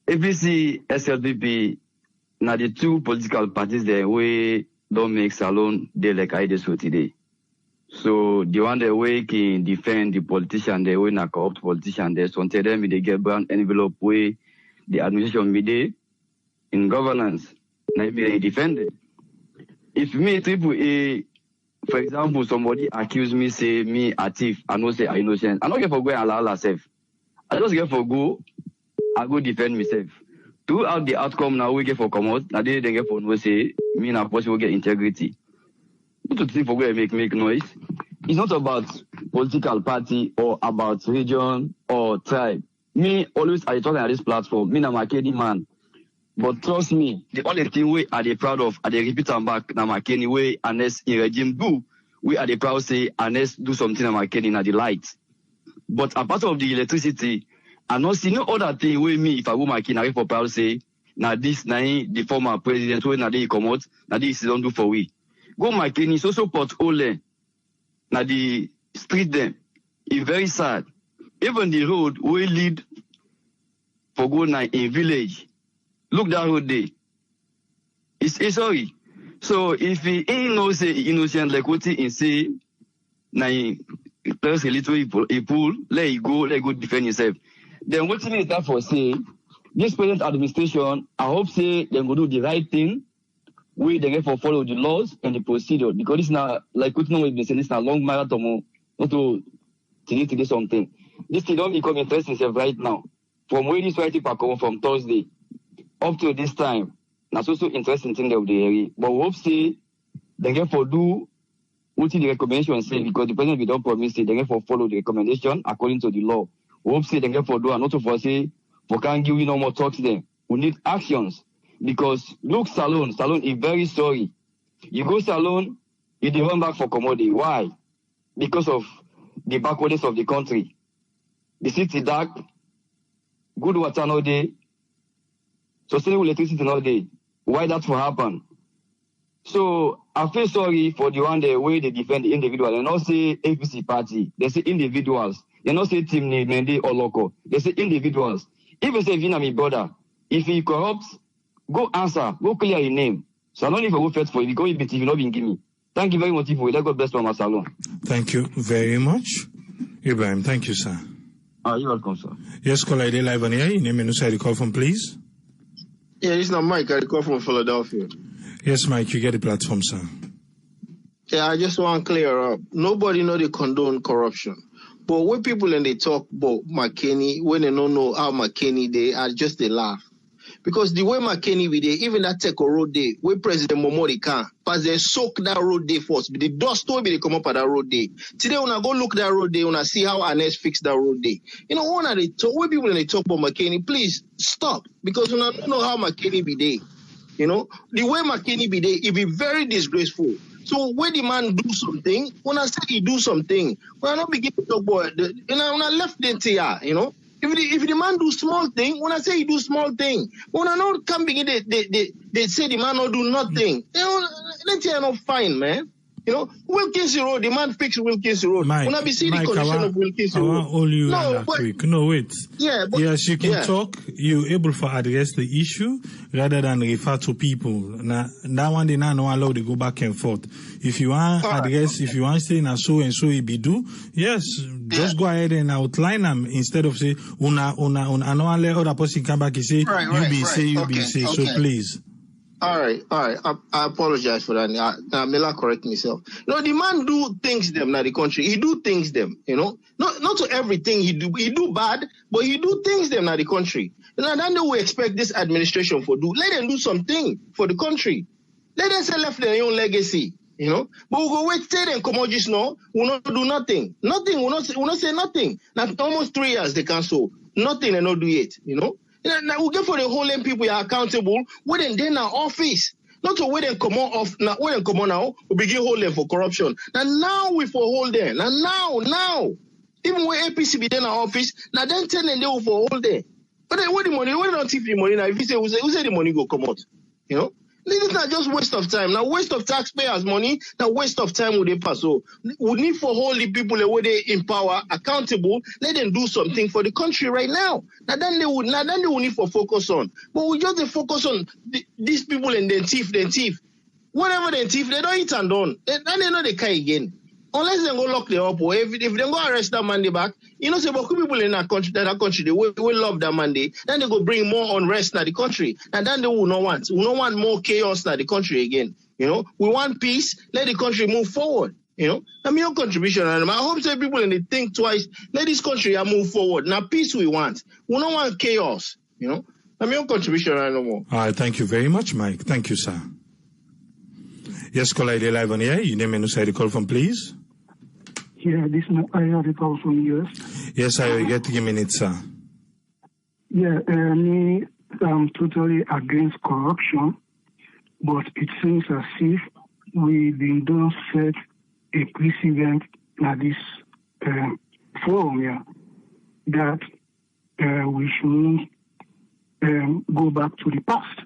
APC, SLPP, now the two political parties there we don't make Salon they like I just so today. So the one they wake in defend the politician, they win a corrupt politician, they so tell them they get brand envelope way the administration made in governance. Now they defend it. If me Triple A, for example, somebody accuse me, say me a thief, I know say I innocent. I don't get for go and allow myself. I just get for go, I go defend myself. Throughout the outcome now we get for come out, now they get for no say me na possible get integrity. Not to think for go and make noise. It's not about political party or about region or tribe. Me always I talk on this platform, me na Makeni man. But trust me, the only thing we are they proud of, are they repeat and back na Makeni way unless in regime do, we are the proud say unless do something na Makeni na the light. But apart of the electricity, I not see no other thing with me if I go Makeni, I for proud say na this na the former president when na they come out, na this don't do for we. Go Makeni, so support Ole, na the street them. It's very sad. Even the road we lead for go na in village. Look that road there. It's sorry. So if he ain't no say innocent like what he say, na there's a little he pull, let go defend himself. Then what he that for say, this present administration, I hope say they go do the right thing, we they get for follow the laws and the procedure because it's not like what we've been saying, it's not long marathon, not to do something. This thing don't become interesting itself right now. From where this writing come from Thursday up to this time, that's also interesting thing of the area. But we hope say they get for do what the recommendation say because the president we don't promise say they get for follow the recommendation according to the law. We hope say they get for do and not for say for can't give you no more talks them. We need actions because look Salon is very sorry. You go Salon, you dey run back for commodity. Why? Because of the backwardness of the country. The city dark, good water no day, sustainable electricity no day. Why that will happen? So I feel sorry for the one the way they defend the individual. They not say APC party. They say individuals. They not say team Mende or local. They say individuals. If you say Vina, my brother, if he corrupts, go answer, go clear your name. So I don't even go first for you because if you not been give me. Thank you very much for it. Let God bless Mama Salon. Thank you very much. Ibrahim, thank you, sir. You're welcome, sir. Yes, caller, I live on here. Your name and who call from, please. Yeah, this is not Mike. I call from Philadelphia. Yes, Mike, you get the platform, sir. Yeah, I just want to clear up. Nobody know they condone corruption. But when people and they talk about McKinney, when they don't know how McKinney they are just they laugh. Because the way McKinney we dey, even that Teko road day, where President Momori can, pass they soak that road day first. But the dust will be they come up at that road day. Today when I go look that road day, when I see how Anes fix that road day. You know, when they talk, when people and they talk about McKinney, please stop. Because when I don't know how McKinney be day. You know, the way McKinney be day, it be very disgraceful. So when the man do something, when I say he do something, when I not begin to talk about when I left the TR, you know. If the man do small thing, when I say he do small thing, when I not come begin they say the man not do nothing. You know, let's say not fine, man. You know, Wilkinson Road, the man fix Wilkinson Road. Mike, when I be see the condition of Wilkinson Road. I want all you quick. No, wait. Yeah, but, yes, you can talk. You're able to address the issue rather than refer to people. Now, that one they not allow to go back and forth. If you want address, if you want to say na so and so it be do, yes, just go ahead and outline them instead of say una no let other person come back and say you be say. So please. All right. I apologize for that. Mela correct myself. No, the man do things them now the country. He do things them, you know. Not to everything he do bad, but he do things them now the country. You know, then we expect this administration for do. Let them do something for the country. Let them say left their own legacy, you know. But we go wait, stay there and come out just now. We'll not do nothing. Nothing. We'll not say nothing. Now almost 3 years they cancel. Nothing and not do it, you know. Now we get for the whole people are accountable when they in our office. Not to wait and come on off now. When come on now, we begin holding for corruption. Now we for hold there. Now. Even when APC be in our office, now then tell them they will for hold there. But then where the money, when don't take the money now, if you say who say the money go come out? You know? This is not just waste of time. Now, waste of taxpayers' money, now waste of time with the pass. So, we need for hold the people where they in power accountable. Let them do something for the country right now. Now, then they will need for focus on. But we just focus on these people and then thief. Whatever they thief, they don't eat and done. Then they know they can again. Unless they go lock them up, or if they go arrest that Monday back, you know, say, but people in that country, they will love that Monday. Then they go bring more unrest in the country. And then they will not want. We don't want more chaos in the country again. You know, we want peace. Let the country move forward. You know, I'm your contribution. And I hope that people in the think twice. Let this country move forward. Now, peace we want. We don't want chaos. You know, I'm your contribution. No more. All right. Thank you very much, Mike. Thank you, sir. Yes, caller, ID live on here. You name and who the call from, please. Yeah, this is Ayo, the call from US. Yes, I get 3 minutes, sir. Yeah, I'm totally against corruption, but it seems as if we don't set a precedent at this forum here that we should go back to the past.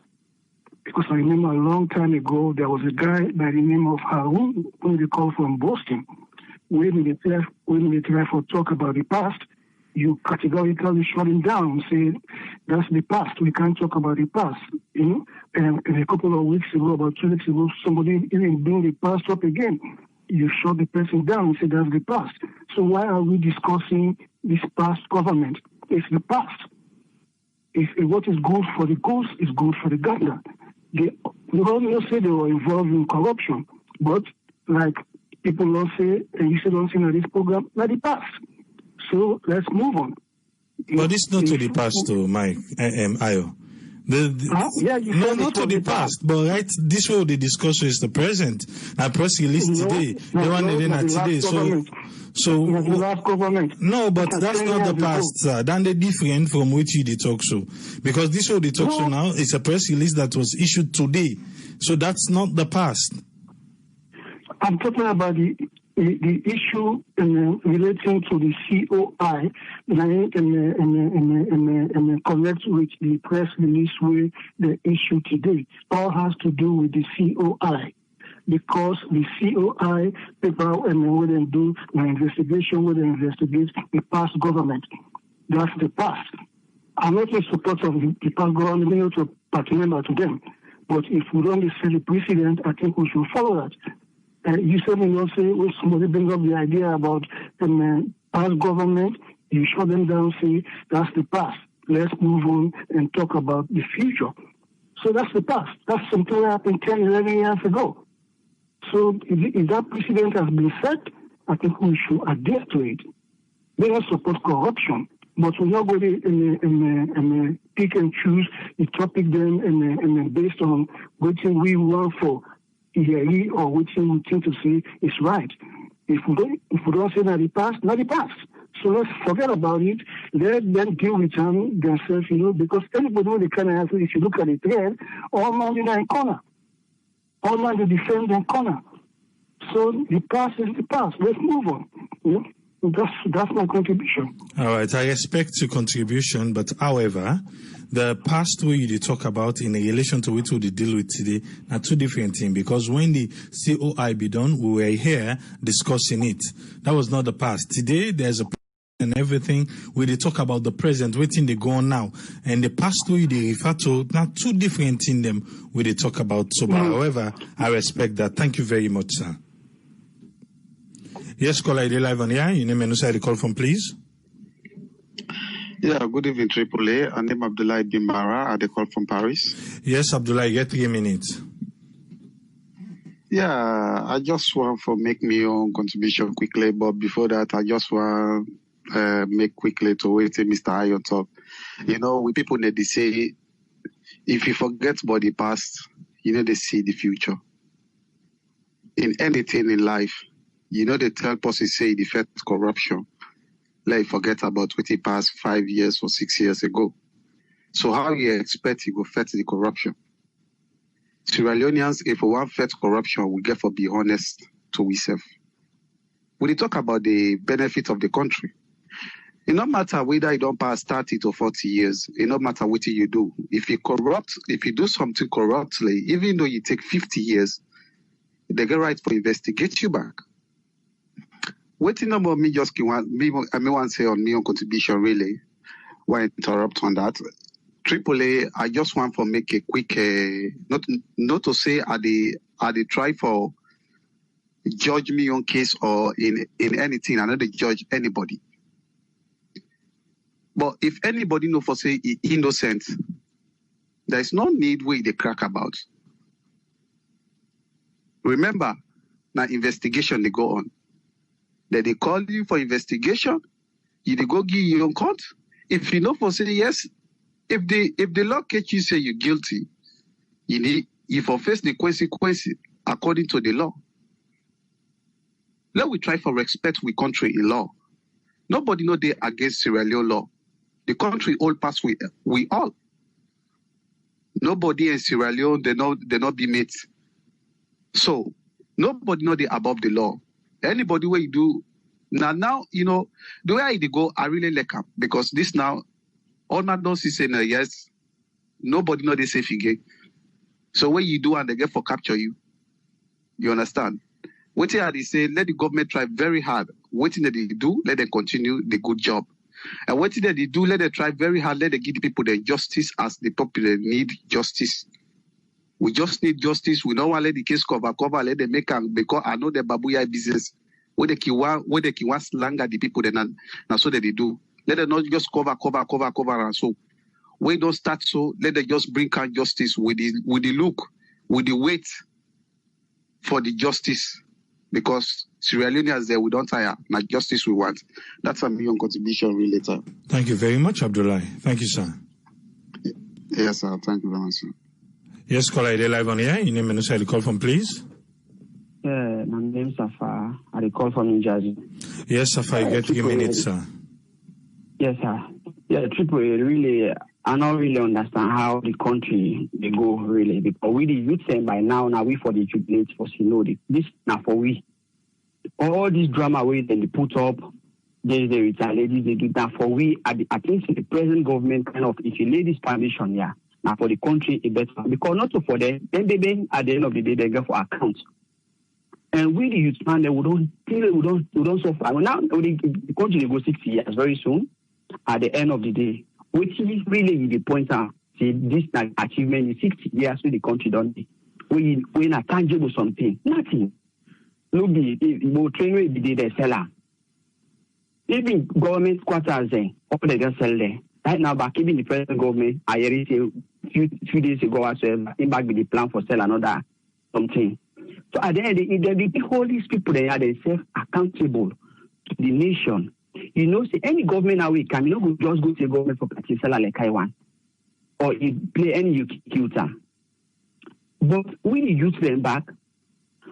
Because I remember a long time ago, there was a guy by the name of Harun, who they call from Boston. When they try to talk about the past, you categorically shut him down, say, that's the past. We can't talk about the past. You know? And a couple of weeks ago, about 2 weeks ago, somebody even bring the past up again. You shut the person down and say that's the past. So why are we discussing this past government? It's the past. If what is good for the goose is good for the gander. They all say they were involved in corruption, but like people don't say, and you say don't say in this program, not the past. So let's move on. But it's not to the past, though, Mike, Ayo. Not to the past, but right, this way the discussion is the present. Now, press release today. The one they did today. The last government. No, but that's not the past, sir. Then they different from which you talk show. Because this way the talk show now is a press release that was issued today. So that's not the past. I'm talking about the issue relating to the COI and connect with the press release with the issue today. All has to do with the COI. Because the COI paper when they do an investigation, when they investigate the past government. That's the past. I'm not in support of the past government, not to party member to them. But if we don't set the precedent, I think we should follow that. You said when somebody brings up the idea about past government, you shut them down, say that's the past. Let's move on and talk about the future. So that's the past. That's something that happened 10, 11 years ago. So if that precedent has been set, I think we should adhere to it. They don't support corruption, but we're not going to pick and choose the topic then and based on what we want for ERE or what we think to say is right. If we don't say that the past, not the past. So let's forget about it. Let them deal with themselves, because anybody with the kind of answer, if you look at the trend, all man in a corner. All man to defend their corner. So the past is the past. Let's move on. That's my contribution. All right, I respect your contribution, but however, the past way you talk about in relation to which we deal with today are two different things. Because when the COI be done, we were here discussing it. That was not the past. Today, there's a and everything where they talk about the present, waiting they go on now, and the past way they refer to now two different in them where they talk about. So, but however, I respect that. Thank you very much, sir. Yes, caller, ID live on here. Your name and who the call from, please. Yeah, good evening, AAA. My name is Abdullah Bimbara. I call from Paris. Yes, Abdullah, you get 3 minutes. Yeah, I just want to make my own contribution quickly, but before that, I just want make quickly to wait till Mr. Ayo talk. We people need to say, if you forget about the past, you need to see the future. In anything in life, they tell us to say the fight corruption. Like forget about what it passed 5 years or 6 years ago. So how you expect you go fight the corruption? Sierra Leoneans, if we want fight corruption, we get to be honest to ourselves. When you talk about the benefit of the country, it no matter whether you don't pass 30 to 40 years, it no matter what you do. If you do something corruptly, even though you take 50 years, they get right for investigate you back. Waiting about me want to say on my own contribution really, why interrupt on that. AAA, I just want to make a quick, not to say are they try for judge me on case or in anything. I know they judge anybody. But if anybody know for say innocent, there is no need way they crack about. Remember, now investigation they go on. Then they call you for investigation. You they go give you on court. If you know for say yes, if the law catch you say you're guilty, you for face the consequence according to the law. Let we try for respect we country in law. Nobody know they against Sierra Leone law. The country all pass we all. Nobody in Sierra Leone they not be mates. So nobody know they above the law. Anybody where you do now you know the way they go I really like them because this now all my don't see saying yes. Nobody know they safe again. So what you do and they get for capture you. You understand? What they say, let the government try very hard. What that they do, let them continue the good job. And what that they do, let them try very hard, let them give the people the justice as the people need justice. We just need justice. We don't want to let the case cover, let them make them because I know the babuya business. Where they can want slang at the people then so that they do. Let them not just cover and so. We don't start so, let them just bring out justice with the look, with the wait for the justice. Because Sierra Leoneans there, we don't tire. Not justice we want. That's a million contribution really later. Thank you very much, Abdullahi. Thank you, sir. Yes, sir. Thank you very much, sir. Yes, caller, are live on air? Your name and the call from, please. My name is Safa. I call from New Jersey. Yes, Safa, you get 3 minutes, sir. Yes, sir. Yeah, AAA really, I don't really understand how the country they go really because we the youth saying by now we for the jubilate for Sinodi. This now for we. All this drama way they put up, they retaliate, they do that for we. I think the present government kind of if you lay this foundation now for the country it better because not so for them. Then they at the end of the day they go for account. And we the youth man we don't suffer. Now the country will go 60 years very soon. At the end of the day, which is really the point out, say this achievement in 60 years with the country don't be. We not tangible something. Nothing. Look the train will be the seller. Even government quarters there, all they can sell there. Right now, back even the present government, I heard a few days ago as well, back with the plan for sell another something. So at the end, they hold these people they are themselves accountable to the nation. You know, see any government now we can, you know, just go to the government for party seller like Taiwan or play any tutor. But we use them back.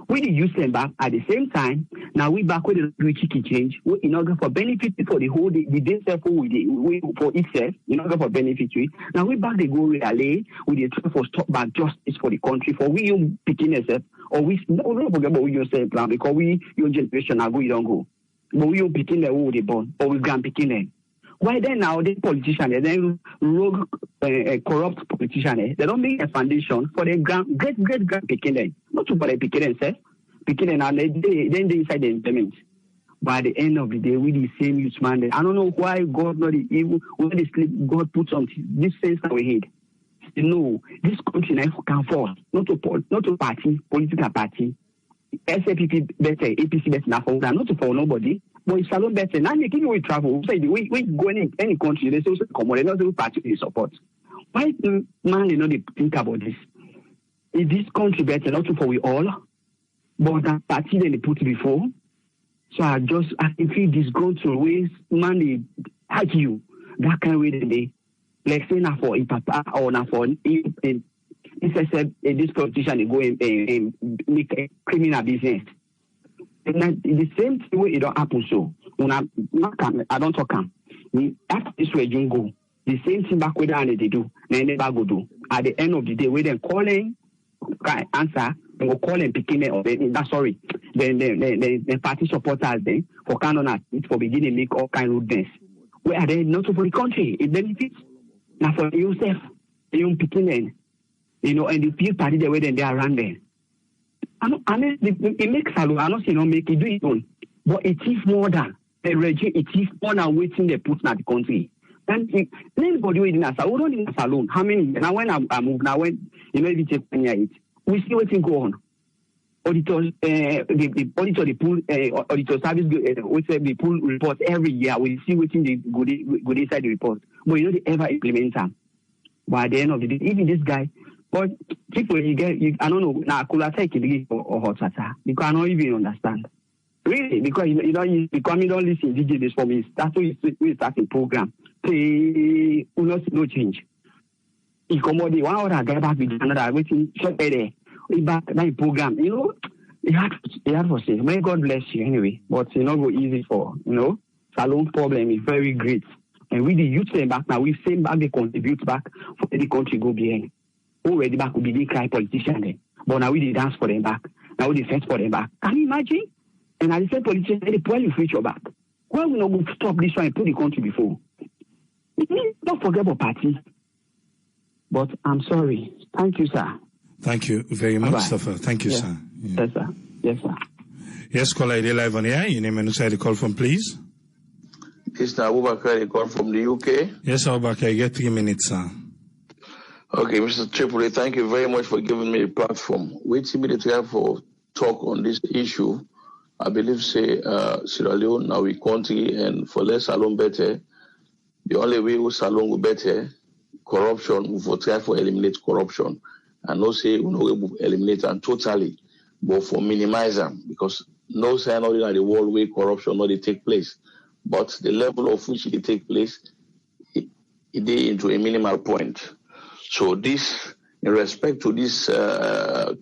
We use them back at the same time. Now we back with the chicken change. We in order for benefit for the whole the day for itself, in order for benefit. Now we back they go relay with the try for stop back justice for the country for we you picking yourself or we don't forget about we yourself plan because we your generation now go you don't go. But we are picking the who they born, or we grand picking them. Why then now the politicians, then rogue, corrupt politicians, they don't make a foundation for the great picking them. Not to for the picking themselves, picking them and then they inside the implement. By the end of the day, we the same youth man. I don't know why God not even when they sleep, God put on this sense that we hate. No, this country now can fall. Not to party, political party. SAPP better, APC better now for not for nobody, but it's a lot better. Now they give you travel. Say we go in any country, they say come on, they not party they support. Why man they know they think about this? Is this country better not for we all? But that party they put before. So I can feel this going to ways man they hurt you that kind of way they like say now for papa or now for said this politician is going and make a criminal business. And the same thing way it don't happen so. When I don't talk after this way you go. The same thing back with they do. Then they go do. At the end of the day, we then calling answer and go call and picking it or sorry. Then the party supporters then for cannot for beginning make all kind of rudeness. Where are they not for the country? It benefits. Now for yourself, you picking in. You know, and the few party the way they are around there. I mean, it makes a lot. I don't see no make it do it on, but it is more than the regime. It is more than waiting they put in the country. And anybody waiting in a salon, we don't in a salon. How many? Now when I move, now when if you take 10 years, we see what's go on. Auditors, the auditor, the pool, auditor service, we say the pool report every year. We see what's in the good inside the report, but you don't ever implement them. But at the end of the day, even this guy, but people I don't know, now could I take it or hot water? Because I don't even understand. Really, because you don't listen DJ this for me. That's why we start the program. Say no change. If come on, one hour get back with another waiting short there. We back that program. You know, it hard for say. May God bless you anyway. But it's not go easy for Salon problem is very great. And with the youth send back now, we send back they contribute back for the country go behind. Already back will be the cry politician then. But now we dey dance for them back. Now we dey fight for them back. Can you imagine? And I say politicians, they pull your future back. Why we not go stop this one and put the country before? Don't forget about party. But I'm sorry. Thank you, sir. Thank you very much, Mustafa. Thank you, sir. Yeah. Yes, sir. Yes, sir. Yes, caller, are live on air? Your name and where you call from, please. This is Abubakar, I call from the UK. Yes, Abubakar, you get 3 minutes, sir. Okay, Mr. Tripoli, thank you very much for giving me a platform. Wait immediately for talk on this issue. I believe, say, Sierra Leone, now we country, and for less Salon better, the only way we Salon will better, corruption, we will try for eliminate corruption. And no say we will eliminate them totally, but for minimize them, because no say not in the world where corruption not take place. But the level of which it take place, it into a minimal point. So this, in respect to this COI,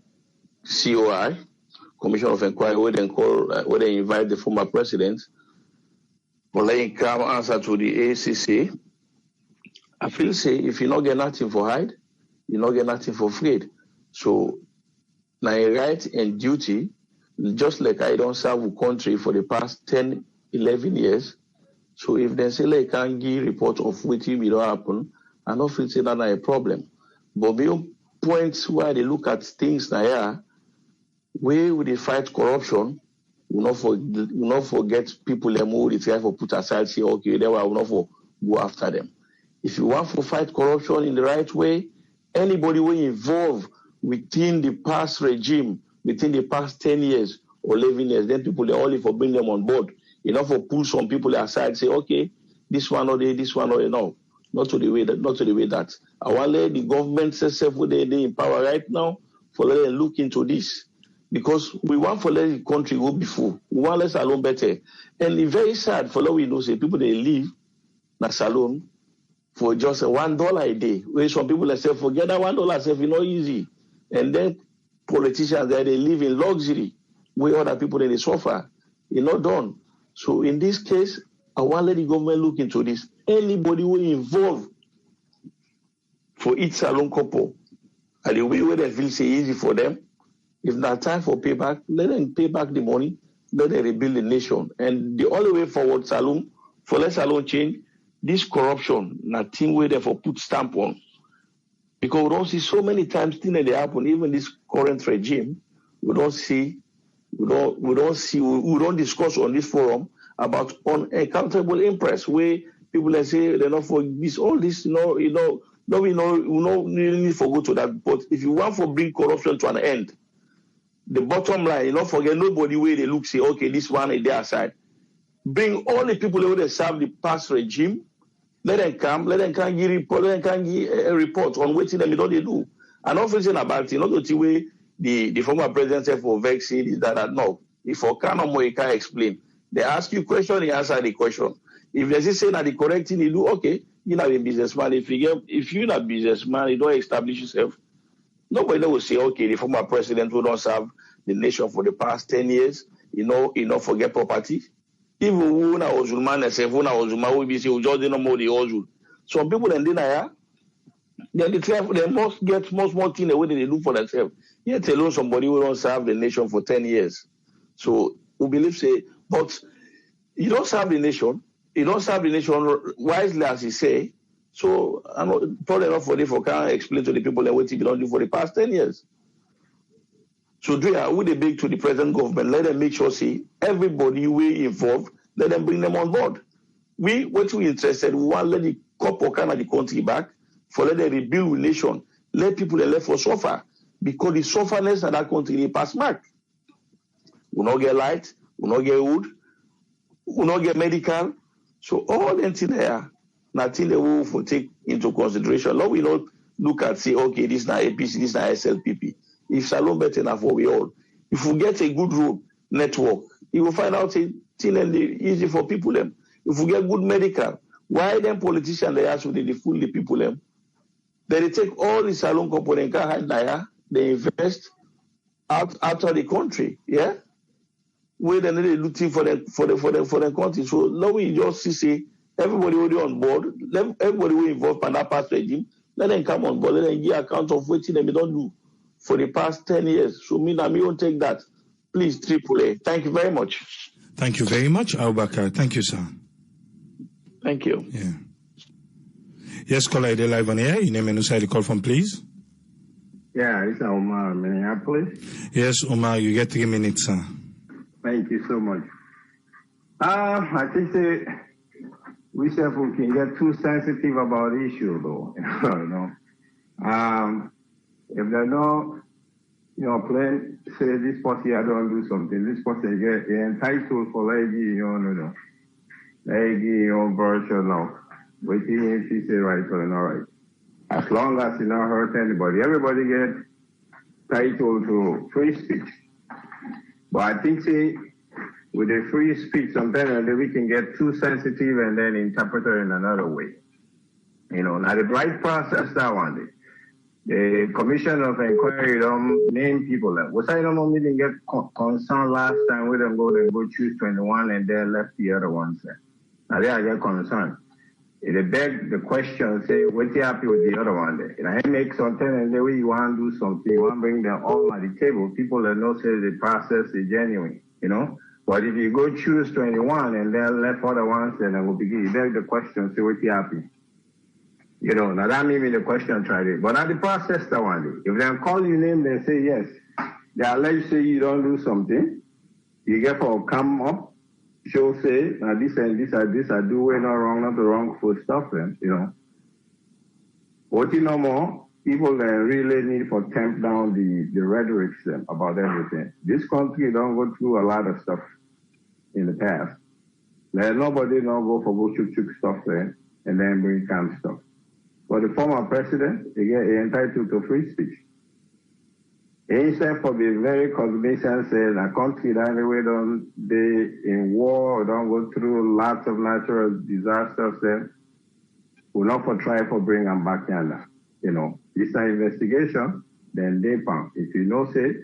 Commission of Inquiry, where they invite the former president, for letting come answer to the ACC, I feel say if you not get nothing for hide, you not get nothing for free. So now a right and duty, just like I don't serve a country for the past 10, 11 years. So if they say like can't give report of what will don't happen, I don't feel say that's not a problem. But the points where they look at things now here, where we they fight corruption, we not forget people who they try for put aside, say, okay, they will not for go after them. If you want to fight corruption in the right way, anybody who involved within the past regime, within the past 10 years or 11 years, then people, they only for bring them on board. Enough for pull some people aside, say, okay, this one or this one or no. Not to the way that. I want to let the government itself where they in power right now for let them look into this. Because we want to let the country go before. We want less alone better. And it's very sad for what we know, say people they live in a salon for just $1 a day. Where some people they say, forget that $1 self, it's not easy. And then politicians there, they live in luxury where other people they suffer. It's not done. So in this case, I want to let the government look into this. Anybody who involved for each salon couple, and the way where they feel say easy for them, if not time for payback, let them pay back the money, let them rebuild the nation. And the only way forward, salon, for let salon change, this corruption, nothing where they for put stamp on. Because we don't see so many times things that they happen, even this current regime, we don't discuss on this forum about unaccountable interest where people that say they're not for this, all this, we need for go to that. But if you want to bring corruption to an end, the bottom line, forget nobody where they look, say, okay, this one is their side. Bring all the people who they serve the past regime, let them come give a report on what them they do. And not thinking about it, not the way the former president said for vaccine is that no. If for more you can't explain. They ask you a question, you answer the question. If they say that the correct thing you do, okay, you're not a businessman. If you're not a businessman, you don't establish yourself. Nobody will say, okay, the former president who don't serve the nation for the past 10 years, forget property. Even who na Ozulman herself, who na Ozulman will be say, we just don't know the Ozul. Some people then deny, they must get much more things the way they do for themselves. Yet alone somebody who don't serve the nation for 10 years. So we believe say, but you don't serve the nation wisely as he say. So I'm not probably enough for this can't explain to the people that what he don't do for the past 10 years. So would they beg to the present government, let them make sure see everybody we involved, let them bring them on board. What we interested, we want to let the couple kind of the country back, for let them rebuild relation, let people left for suffer, because the sufferness of that country they pass mark. We not get light, we not get wood, we not get medical. So all them things there, nothing they will for take into consideration. Now we not look at say, okay, this is not APC, this is not SLPP. If Salon better enough for we all. If we get a good road network, you will find out it's easy for people them. If we get good medical, why them politicians they ask they fool the people them? Then they take all the Salon component they invest out of the country, yeah. Where they need looking for the country. So now we just see everybody already on board, everybody will involved in that past regime, let them come on board, let them give account of what they don't do for the past 10 years. So me won't take that. Please, AAA. Thank you very much. Thank you very much, Abubakar. Thank you, sir. Thank you. Yeah. Yes, caller, you're live on air. Your name and who the call from, please. Yeah, it's Omar, Minneapolis. Yes, Omar, you get 3 minutes, sir. Thank you so much. I think we can get too sensitive about the issue, though. You know, if they're not, playing, say this person I don't do something, this person get entitled for your version of what he say right or not right. As long as you not hurt anybody, everybody get titled to free speech. But I think, with the free speech, sometimes we can get too sensitive and then interpret it in another way. Now the right process that one. The Commission of Inquiry don't name people. Was I don't know me didn't get concerned last time we them go choose 21 and then left the other ones. Now there I get concerned. It beg the question, say, what you happy with the other one there? And I make something and the way you want to do something, you want to bring them all at the table. People that know say the process is genuine, But if you go choose 21 and then left other ones, then I will begin. You beg the question, say, what you happy? Now that may be the question tried it. But not the process that one. If they call your name, they say yes. They allege say you don't do something. You get for come up, show say, now this and this I do way not wrong, not the wrong for stuff then, What no more, people that really need for tamp down the rhetorics about everything. This country don't go through a lot of stuff in the past. There's nobody not go for go chuk stuff there and then bring calm stuff. But the former president, he get entitled to free speech. Instead for being very cognizant, saying a country that anyway don't be in war or don't go through lots of natural disasters, then will not for try for bring them back yonder. It's an investigation, then they found. If you know say,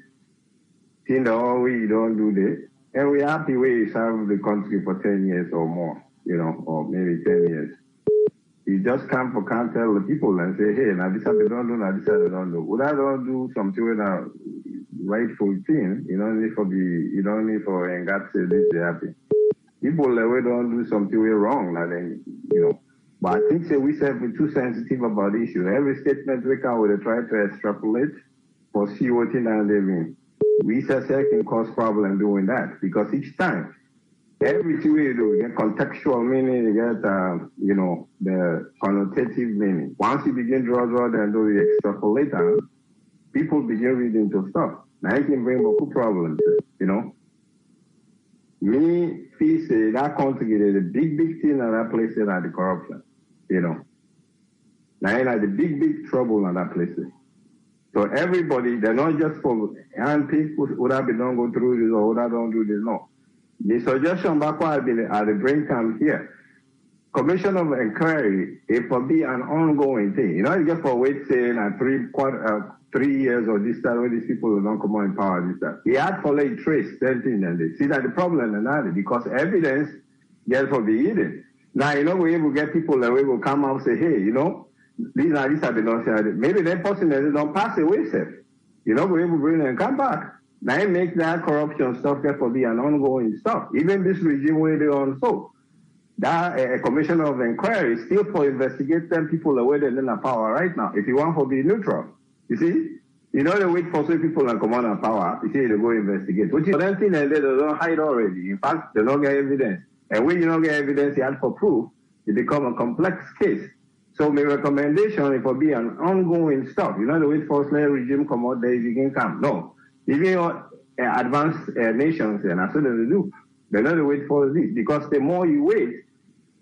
in the whole way you don't do this, and we happy we serve the country for 10 years or more, or maybe 10 years. You just can't tell the people and say, hey, now this they don't do, now this they don't do. Would I don't do something with a rightful thing? You don't need for and God say this they happy. People that we don't do something we wrong, now then, But I think we say we're too sensitive about the issue. Every statement we can would try to extrapolate for see what in and they mean. We say can cause problem doing that because each time everything we do, you get contextual meaning, you get, the connotative meaning. Once you begin draw and do the extrapolator, people begin reading to stuff. Now it can bring beaucoup problems, Me, he say that country is a big thing and that place is the corruption, Now it's the big trouble in that place. So everybody, they're not just for, and people would have been don't go through this or would have don't do this, no. The suggestion back at the brain camp here, Commission of Inquiry, it will be an ongoing thing. You just for wait saying 3 years or this time when these people will not come in power this time. He had for late trace, same thing and they see that the problem and that because evidence gets for be hidden. Now we will get people that will come out and say, hey, these are the don't maybe that person that don't pass away safe. We will bring them and come back. Now it makes that corruption stuff therefore be an ongoing stuff. Even this regime where they on so. That a commission of inquiry still for investigate them people the way they're in power right now. If you want to be neutral, you see, they wait for some people and come on power. You see, they go investigate. Which is one thing that they don't hide already. In fact, they don't get evidence. And when you don't get evidence, you have for proof. It becomes a complex case. So my recommendation it will be an ongoing stuff. You know, the way first layer regime come out there, you can come. No. Even advanced nations, and that's what they do. They don't wait for this, because the more you wait,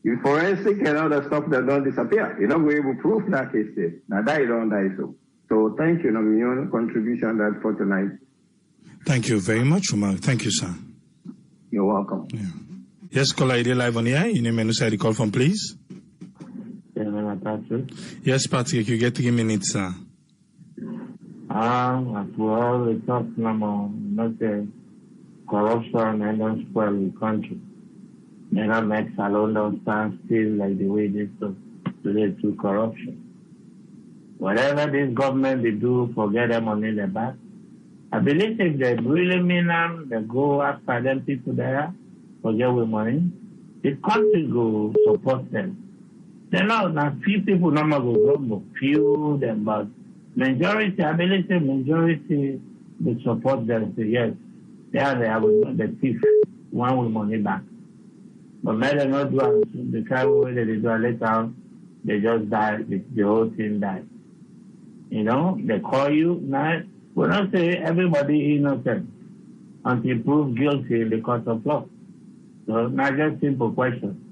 your forensic and other stuff that don't disappear. You're not going to prove that case. Now that you don't die so. So thank you, your contribution that for tonight. Thank you very much, Umar. Thank you, sir. You're welcome. Yeah. Yes, caller ID live on the air. Your name and who the call from, please. Patrick. Yes, Patrick, you get 3 minutes, sir. As we always talk about, not the corruption and don't spoil the country. They don't make Salon don't stand still like the way they do today through corruption. Whatever this government they do, forget them on the back. I believe if they really mean them, they go after them people there, forget with money, the country go support them. They know that few people no more go grumble, few them, but majority, I believe the majority will support them. Say yes, they are with the thief, one with money back. But may they not do it the kind of way that they do it later on, they just die, the whole thing dies. You know, they call you, now, we don't say everybody innocent until proved guilty in the court of law. So, not just simple question.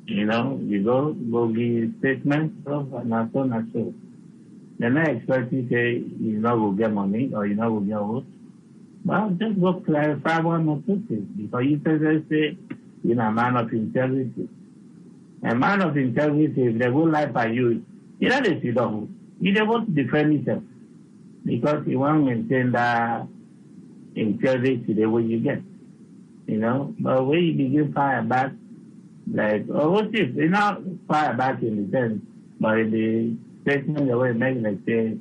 You know, you go give statements of not so. They're not expecting to say you're not going to get money or you're not going to get votes. Well, just go clarify one or two things. Because you say, you're a man of integrity. A man of integrity, if they go lie by you, you know they sit down. You don't want to defend yourself. Because you want to maintain that integrity the way you get. You know, but when you begin fire back, like, what if, you know, fire back in the sense, but in the statement the way it makes like say,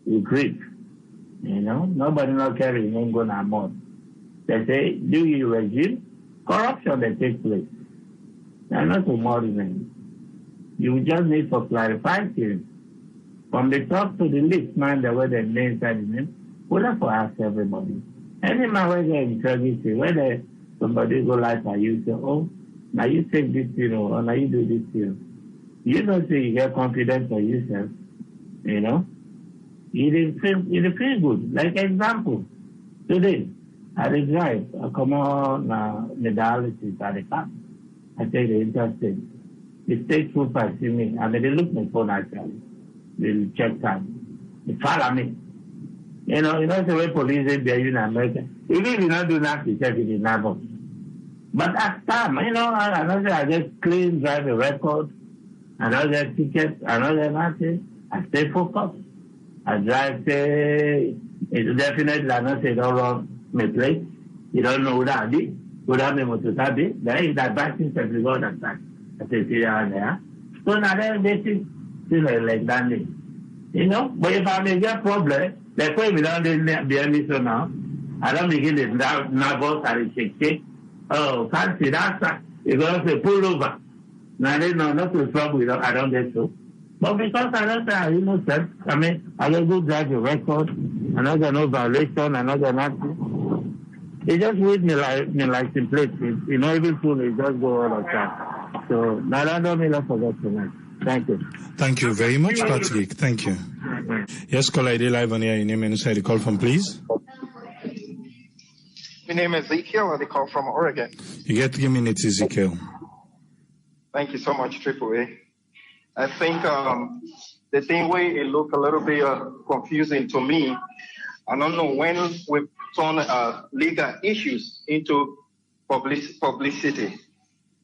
you grieve. You know, nobody not carry name going on. They say, do you regime? Corruption that takes place. They're not more than you just need to clarify things. From the top to the least man, the way they name that name, we have to ask everybody. Any man where they integrity, whether somebody go like you say, oh, now you take this, you know, or now you do this, you know. You don't say you get confidence in yourself, you know. You feel good. Like example, today, I drive, I come on the dialysis at the park. I take the interstate. The state trooper see me, and they look my phone actually. They check time. They follow me. You know the way police is there in America. Even if you not do nothing, check it in Nabo. But at time, you know, I just clean driver record, another ticket, another nothing. I stay focused. I drive, say, it's definitely not say don't run my place. You don't know what I did. What I mean, what I did. There is that back thing that we got that time. I say, see there. So now they think, like that. You know, but if I may get problem, that's why we don't be any so now. I don't begin it now, both are shake. Oh, fancy that. You're going to say, pull over. Now they know not to trouble with I don't get so. But because I don't say, innocent, I mean, I don't go drive your record, another no violation, another nothing. It just with me like simplicity. You know, even fool, it just go all the time. So, now I don't mean to forget tonight. Thank you. Thank you very much, Patrick. Thank you. Yes, caller ID live on here. Your name and inside the call from, please. My name is Ezekiel, and I call from Oregon. You get 3 minutes, Ezekiel. Thank you so much, Triple A. I think the thing where it looked a little bit confusing to me, I don't know when we turn legal issues into publicity.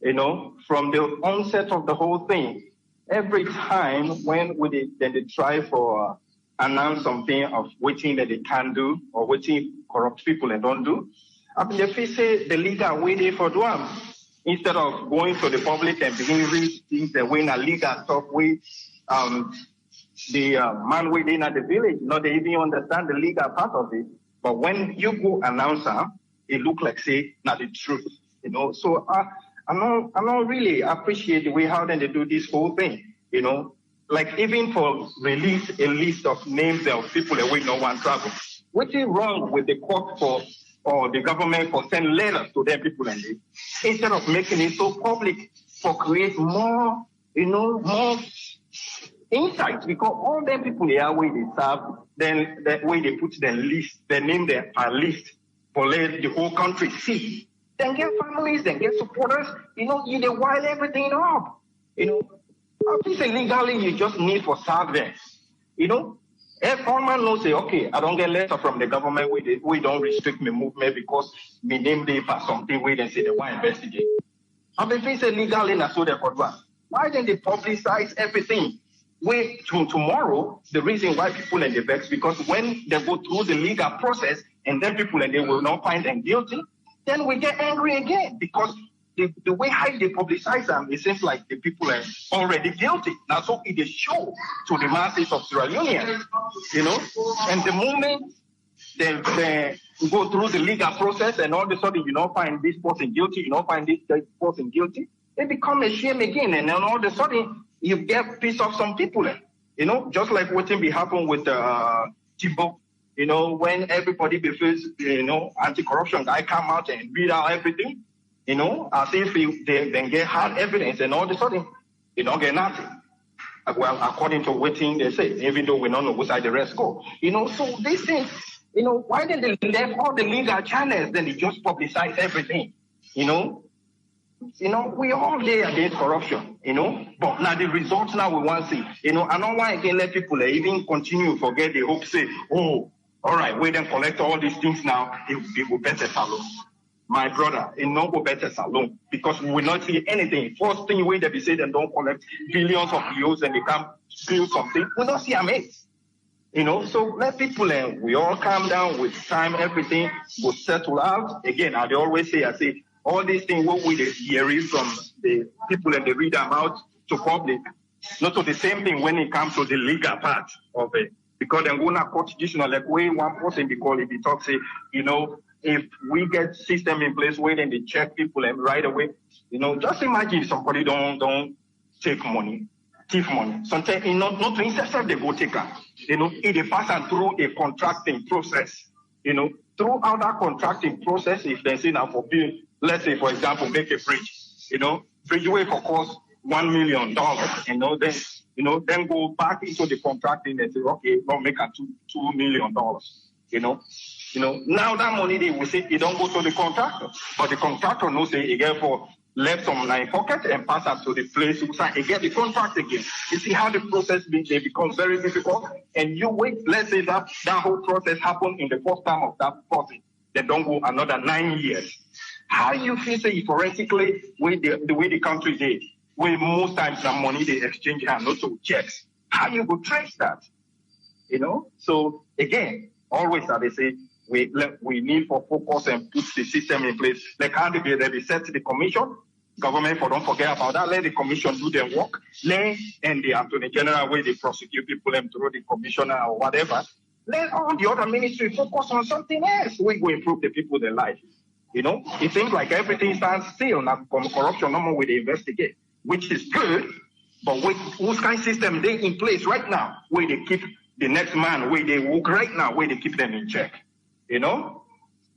You know, from the onset of the whole thing, every time when they try for announce something of waiting that they can do or waiting corrupt people and don't do, I mean, if they say the legal way they for them, instead of going to the public and beginning read things that way in a legal stuff way, the man within at the village, they even understand the legal part of it. But when you go announce it look like say not the truth, you know. So I don't really appreciate the way how then they do this whole thing, you know. Like even for release a list of names of people that we no one travel. What is wrong with the court or the government for sending letters to them people and this, instead of making it so public for create more, you know, more insight because all them people here where they serve, then the way they put the list, they name their list for let the whole country see. Then get families, then get supporters. You know, you they wild everything up. You know, obviously legally you just need for servants. You know, if all man knows say, okay, I don't get letter from the government, we don't restrict my movement because me name they for something where they say they want to investigate. I mean, if it's illegal in a so they could run. Why don't they publicize everything? Wait till tomorrow, the reason why people in the vex, because when they go through the legal process and then people and they will not find them guilty, then we get angry again because the way how they publicize them, it seems like the people are already guilty. Now, so it is show to the masses of Sierra Leoneans, you know, and the moment they go through the legal process and all of a sudden you don't find this person guilty, you don't find this person guilty, they become a shame again. And then all of a sudden you get pissed off some people, you know, just like what be happen with Chibok, you know, when everybody feels, you know, anti-corruption guy come out and read out everything, you know, as if they then get hard evidence and all of a sudden they don't get nothing. Well, according to what they say, even though we don't know which side the rest go, you know, so these things, you know, why did they leave all the legal channels? Then they just publicize everything, you know. You know, we all there against corruption, you know. But now the results now we want to see, you know. I don't want to let people even continue forget the hope, say, oh, all right, we then collect all these things now, it will better salon. My brother, it no go better salon because we will not see anything. First thing we they say they don't collect billions of euros and they come build something, we don't see a mate. You know, so let people we all calm down with time, everything will settle out. Again, I always say, all these things what we hear from the people and they read them out to public, not to the same thing when it comes to the legal part of it. Because they're going to constitutional, like way one person because if he talks, say, you know, if we get system in place where then they check people and right away, you know, just imagine if somebody don't take money, thief money. Sometimes not to intercept they go take her. You know, it is passing through a contracting process. You know, throughout that contracting process, if they say now for build, let's say for example, make a bridge, you know, bridgeway for cost $1 million, you know, then go back into the contracting and say, okay, we'll make a $2 million, you know. Now that money they will say it don't go to the contractor, but the contractor knows say again for left some in my pocket and pass up to the place who sign and get the contract again. You see how the process they become very difficult, and you wait. Let's say that whole process happened in the first time of that person, they don't go another 9 years. How you feel say forensically with the way the country did, where most times the money they exchange and also checks. How you go trace that? You know. So again, always that they say. We need for focus and put the system in place. Like how they set the commission, government for don't forget about that. Let the commission do their work. And the Attorney General where they prosecute people and through the commissioner or whatever. Let all the other ministry focus on something else. We will improve the people their life. You know, it seems like everything stands still. Now corruption no more will they investigate, which is good. But whose kind of system they in place right now where they keep the next man where they work right now where they keep them in check. You know,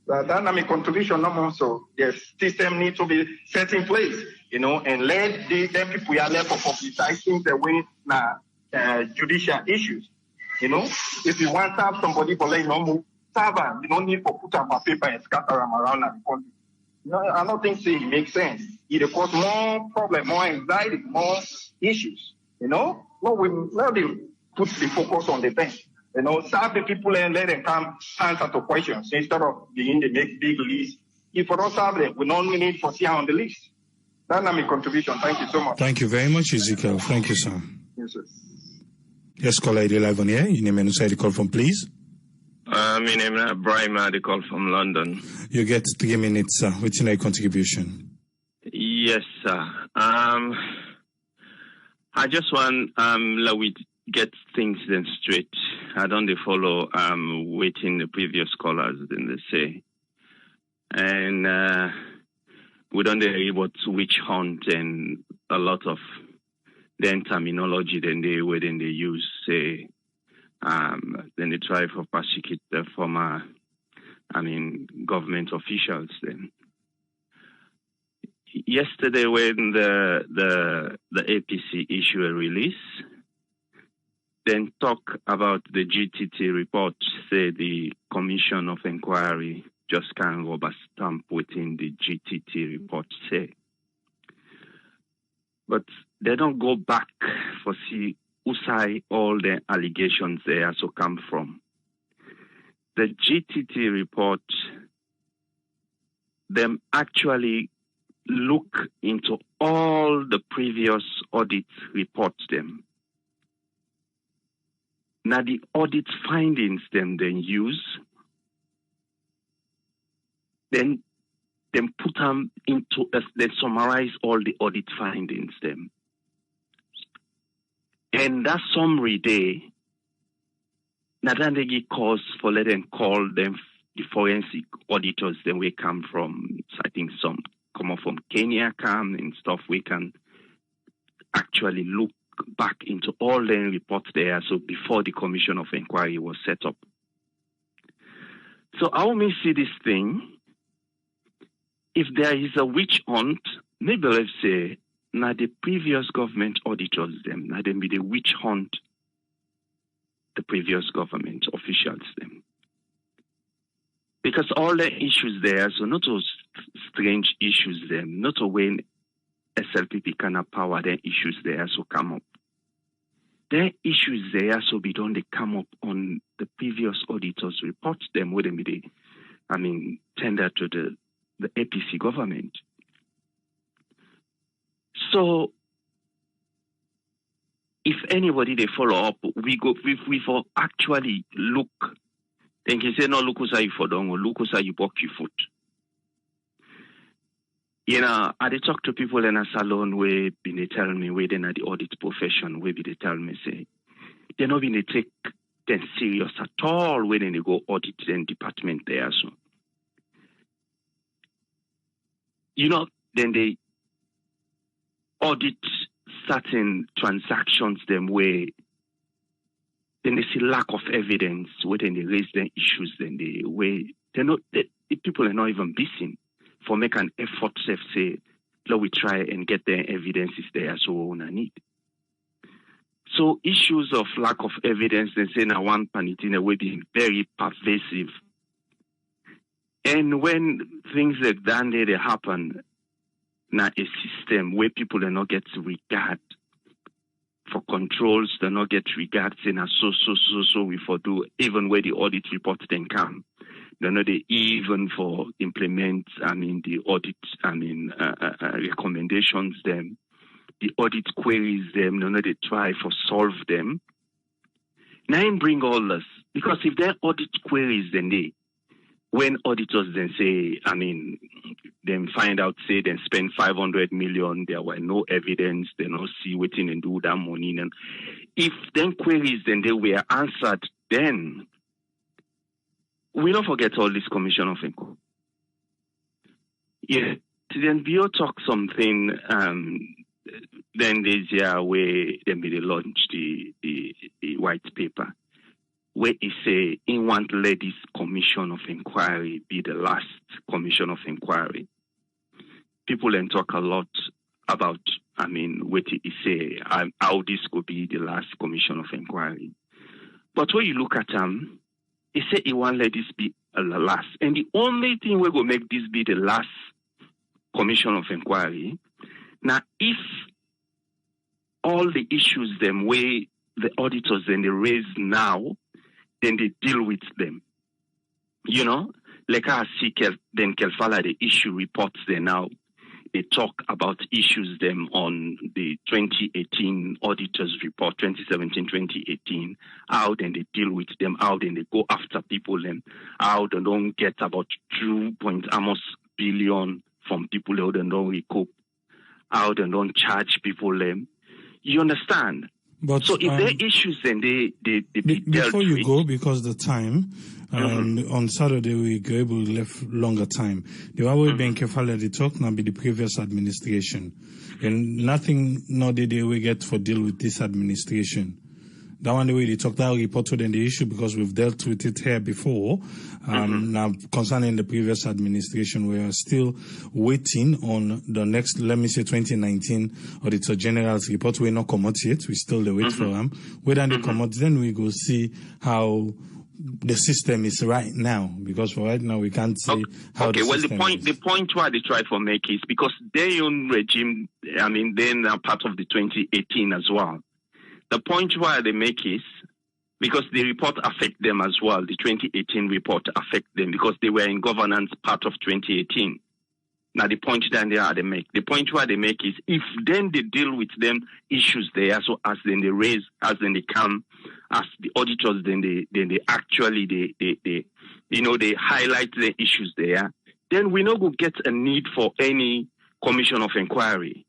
that's my contribution. So the system needs to be set in place, you know, and let the people are there for publicizing the way judicial issues. You know, if you want to have somebody for like normal servant, you don't need to put them on paper and scatter them around the country. No, I don't think it makes sense. It causes more problem, more anxiety, more issues. You know, let them put the focus on the thing. You know, serve the people and let them come answer to questions instead of being the next big list. If we don't serve them, we don't need for see on the list. That's my contribution. Thank you so much. Thank you very much, Ezekiel. Thank you, sir. Yes, sir. Yes, caller ID live on here. Your name and where you call from, please. My name is Brian. I call from London. You get 3 minutes, sir. What's your contribution? Yes, sir. I just want we get things then straight. I don't follow waiting the previous callers then they say. And we don't able to witch hunt and a lot of then terminology then they use say then they try for prosecute the former government officials then. Yesterday when the APC issued a release, then talk about the GTT report, say the Commission of Inquiry just can't rubber stamp within the GTT report, say. But they don't go back for see who say all the allegations there so come from. The GTT report, them actually look into all the previous audit reports them. Now the audit findings them then use, then put them into, then summarize all the audit findings them. And that summary day, now then they get cause for let them call them the forensic auditors, then we come from, I think some come up from Kenya come and stuff, we can actually look back into all the reports there, so before the Commission of Inquiry was set up. So how we see this thing, if there is a witch hunt, maybe let's say, now the previous government auditors them, now then be the witch hunt the previous government officials them. Because all the issues there, so not those strange issues them, not when SLPP can have power, their issues there so come up. Their issues there so be done they come up on the previous auditors report them wouldn't be the tender to the APC government. So if anybody they follow up, we for actually look, then can say no look who's you for dong or look who's you walk your foot. You know, I they talk to people in a salon where they tell me where they're the audit profession, where they tell me say they're not being take them serious at all when they go audit then department there. So you know, then they audit certain transactions them where then they see lack of evidence, where then they raise their issues, then they where they're not the people are not even busy for make an effort to say, let we try and get the evidences there so we won't need. So issues of lack of evidence, they say now one panitina will be very pervasive. And when things like that they happen, now a system where people are not get regard for controls, they not get regard saying so we for do even where the audit report then come. They're not even for implement, the audit, recommendations them, the audit queries them, they're not they try for solve them. Now I bring all this, because if they're audit queries, then when auditors then say, then find out, say, then spend 500 million, there were no evidence, they don't see waiting and do that money. And if then queries, then they were answered, then we don't forget all this Commission of Inquiry. Yeah, then Bio talk something, then there's a way then they launch the white paper, where it say in want let this Commission of Inquiry be the last Commission of Inquiry. People then talk a lot about, what it say, how this could be the last Commission of Inquiry. But when you look at he said he won't let this be the last. And the only thing we're going to make this be the last Commission of Inquiry, now if all the issues them where the auditors then they raise now, then they deal with them. You know, like I see then Kelfala the issue reports there now. They talk about issues them on the 2018 auditors report, 2017-2018, how then they deal with them, how then they go after people, them, how they don't get about 2 almost billion from people who don't recoup, how they don't charge people them. You understand? But, so if there are issues, then they before you go, because the time, on Saturday we go able to left longer time. The way Ben Kefala they talk now be the previous administration, and nothing no the day we get for deal with this administration. That one, the way they talk, that report to them the issue because we've dealt with it here before. Now, concerning the previous administration, we are still waiting on the next, let me say, 2019 Auditor General's report. We're not come out yet. We still wait for them. Whether they come out, then we go see how the system is right now, because for right now we can't say how the system is. The point why they try to make is because their own regime, I mean, they're now part of the 2018 as well. The point why they make is because the report affect them as well. The 2018 report affect them because they were in governance part of 2018. Now the point that they make, the point why they make is if then they deal with them issues there, so as then they raise, as then they come, as the auditors, then they actually they highlight the issues there, then we not go get a need for any commission of inquiry.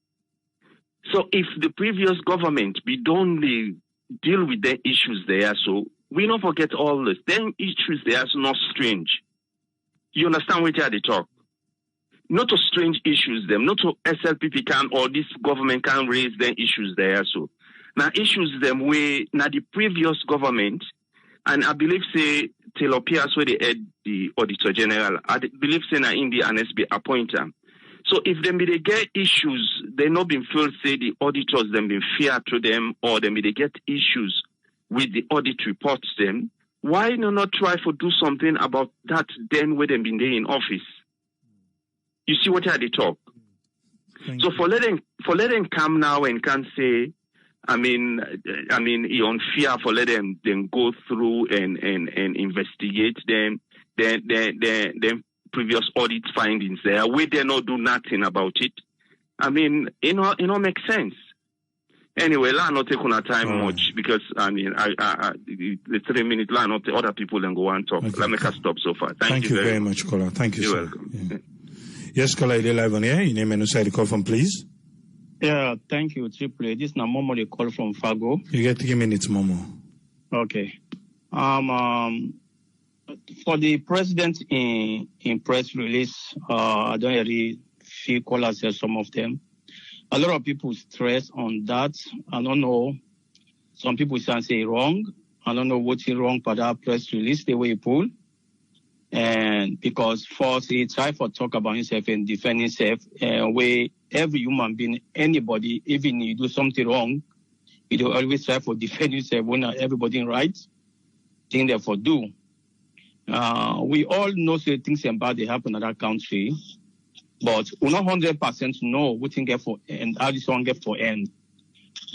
So if the previous government we don't deal with the issues there, so we don't forget all this. Then issues there is not strange. You understand what they talk? Not to strange issues them, not to SLPP can or this government can raise the issues there. So now issues them where now the previous government, and I believe say Taylor Pierce where they had the Auditor General, I believe say now in the NSB appoint them. So if they get issues, they not been feel say the auditors them been fair to them, or they get issues with the audit reports them, why not try to do something about that then when they been there in office? You see what they talk? So for letting come now and can say, I mean, you on fear for letting them go through and investigate them, then previous audit findings there, where they not do nothing about it. I mean, it don't make sense. Anyway, let's not take on our time much because I mean, the 3 minutes, let's not other people and go and talk. Okay. Let me stop so far. Thank you very much, Kola. Thank you, You're sir. welcome. Yeah. Yes, Kola, you're live on here. Your name and who call from, please. Yeah, thank you, Triple. This is Momo, they call from Fargo. You get 3 minutes, Momo. Okay. For the president in press release, I don't really feel callers as some of them. A lot of people stress on that. I don't know. Some people say wrong. I don't know what's wrong for that press release, the way he pull. And because first he tried to talk about himself and defend himself, where every human being, anybody, even you do something wrong, you do always try to defend yourself when everybody right, thing therefore do. We all know certain things about they happen in that country, but we not 100% know what thing get for end, how this one get for end.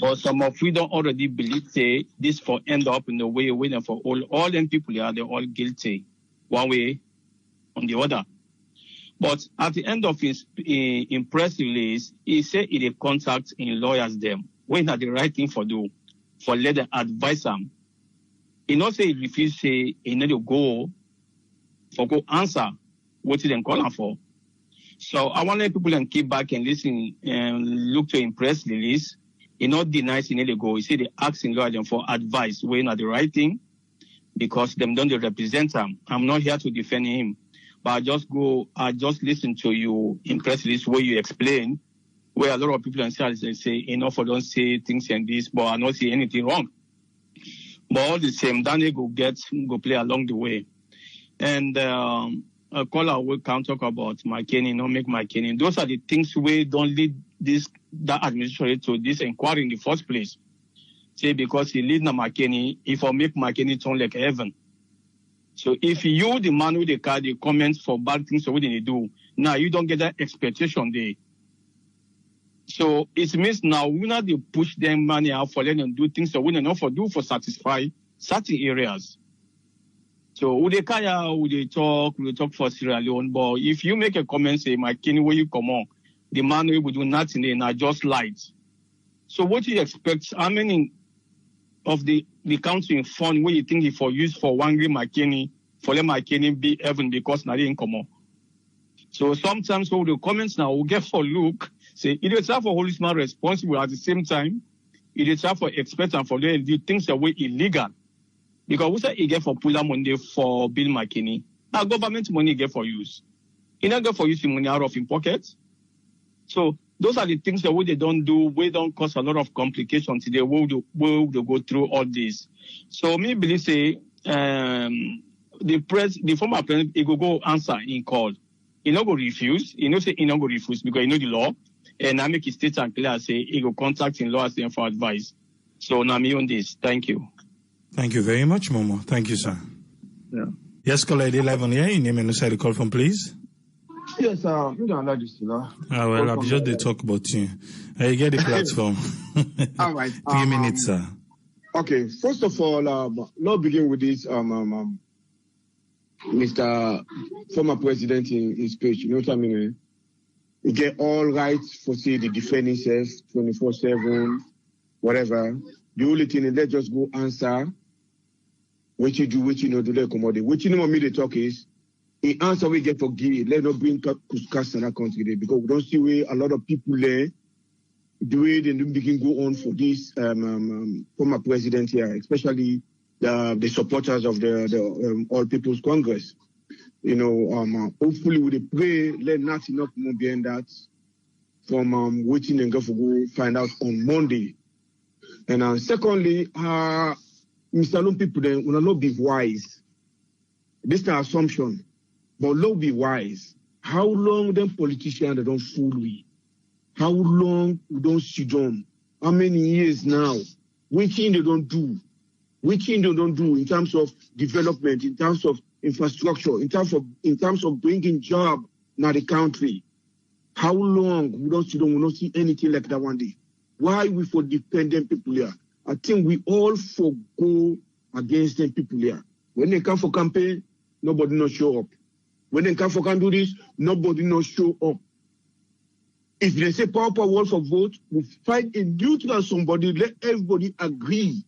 But some of we don't already believe say this for end up in the way waiting for all them people here, they're all guilty, one way on the other. But at the end of his in press release, he said he did contact in lawyers them when had the right thing for do, for let them advise them. He not say if you say he need to go answer what he then calling for. So I want people to keep back and listen and look to in press release. He not denies he need to go. He said they asking lawyers for advice when at the right thing because them don't represent him. I'm not here to defend him. But I just listen to you in press release where you explain, where a lot of people say, enough or don't say things and this, but I don't see anything wrong. But all the same, Daniel go play along the way. And a caller will can talk about McKinney, not make McKinney. Those are the things we don't lead that administration to this inquiry in the first place. Say because he lead McKinney, if I make McKinney turn like heaven. So if you, the man with the card, the comments for bad things, so what did they do? Now you don't get that expectation there. So it means now we not to push them money out for them do things that we not for do for satisfy certain areas. So we talk for Sierra Leone, but if you make a comment say McKinney where you come on, the man will do nothing there and just lied. So what do you expect? How many of the country in fund where you think if for use for one green McKinney, for let McKinney be heaven because now they ain't come on. So sometimes all the comments now will get for look, say it is for holy man responsible at the same time, it is for expert and for them do things that way illegal. Because we say he get for pull money for Bill McKinney. Now government money get for use. He not get for use money out of his pocket. So those are the things that they don't do, we don't cause a lot of complications. They will go through all this. So me believe say the former president, he go answer in court. He not go refuse. He not say he not go refuse because he know the law. And I make his statement clear. Say he go contact in law for advice. So now me on this. Thank you. Thank you very much, Momo. Thank you, sir. Yeah. Yes, caller, live on here. Your name and the call from, please. Yes, we don't like this, you know. Well, I'll just they talk about you. You get the platform. All right. 3 minutes, sir. Okay. First of all, let's begin with this. Mr. Former President in his speech. You know what I mean? He get all rights for say the defend himself 24/7, whatever. The only thing is let's just go answer. What you do, what you know, do they accommodate. What you know, me the talk is. The answer we get for Guinea, let not bring Kuskas in that country there because we don't see where a lot of people there, the way they begin go on for this former president here, especially the supporters of the All People's Congress. You know, hopefully we pray, let nothing up more behind that from waiting and go find out on Monday. And secondly, Mr. Long people then will not be wise. This is an assumption. But let's be wise. How long them politicians they don't fool we? How long we don't see them? How many years now? Which thing they don't do? Which thing they don't do in terms of development, in terms of infrastructure, in terms of bringing job in the country? How long we don't see them? We don't see anything like that one day. Why we for dependent people here? I think we all forgo against them people here. When they come for campaign, nobody not show up. When they come for can do this, nobody not show up. If they say power wall for vote, we find a neutral somebody, let everybody agree.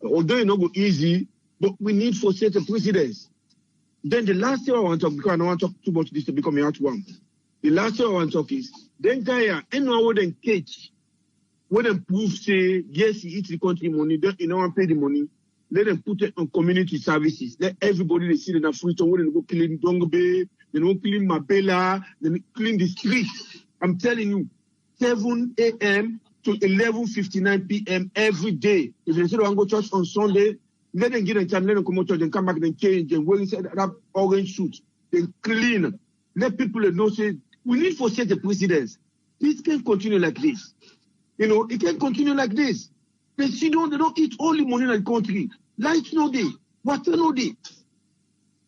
Although it's not go easy, but we need for set a precedence. Then the last thing I want to talk, because I don't want to talk too much this to become a hard one. The last thing I want to talk is, then Gaia, anyone would then catch, when they prove, say, yes, he eats the country money, then you know, pay the money. Let them put it on community services. Let everybody they see in the free town, they go clean Dongbe, they go clean Mabela, they clean the streets. I'm telling you, 7 a.m. to 11:59 p.m. every day. If they say they want to go church on Sunday, let them get in time, let them come out church, then come back, then change, then wear inside that orange suit, then clean. Let people know, say, we need for set a precedence. This can't continue like this. You know, it can't continue like this. They don't eat only money in the country. Lights no day, water no day.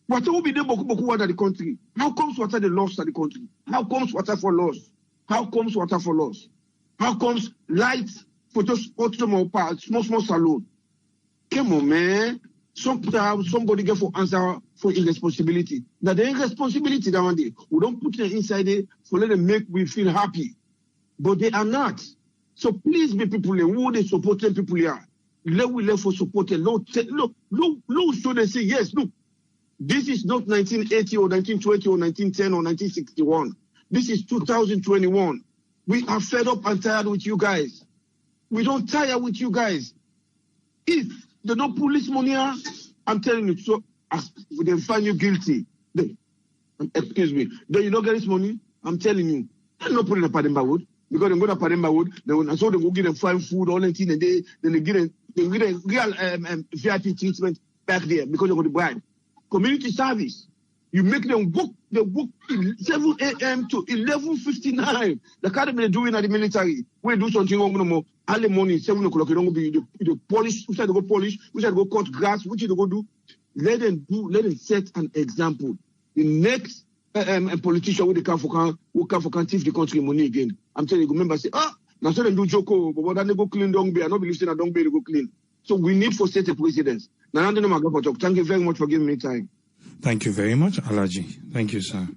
Water will be there boku water the country. How comes water the loss of the country? How comes water for loss? How comes water for loss? How comes lights for just small salon? Come on, man. Somebody get for answer for irresponsibility. Now the irresponsibility that one day we don't put them inside there for let them make we feel happy, but they are not. So please be people who they supporting people here. Let for supporting. Look, so they say, yes, look, this is not 1980 or 1920 or 1910 or 1961. This is 2021. We are fed up and tired with you guys. We don't tire with you guys. If they don't police money here, I'm telling you, so they find you guilty. Excuse me. Then you don't get this money, I'm telling you, they're not putting a Pademba Wood. Because they go to Pademba Wood, so they go give them fine food, all that thing, and then they give them real VIP treatment back there because they got the bribe. Community service. You make them work, they work 7 a.m. to 11:59. The kind of they're doing at the military. We do something wrong no more. Early morning, 7 o'clock, you don't be the polish, we should go polish, we should go cut grass, what you go do. Let them set an example. The next politician who come for can thief the country money again. I'm telling you, remember say, now so they do Joko, but when they go clean Dongbe, I don't believe that Dongbe they go clean. So we need for set a precedence. Now I don't know. Thank you very much for giving me time. Thank you very much, Alaji. Thank you, sir.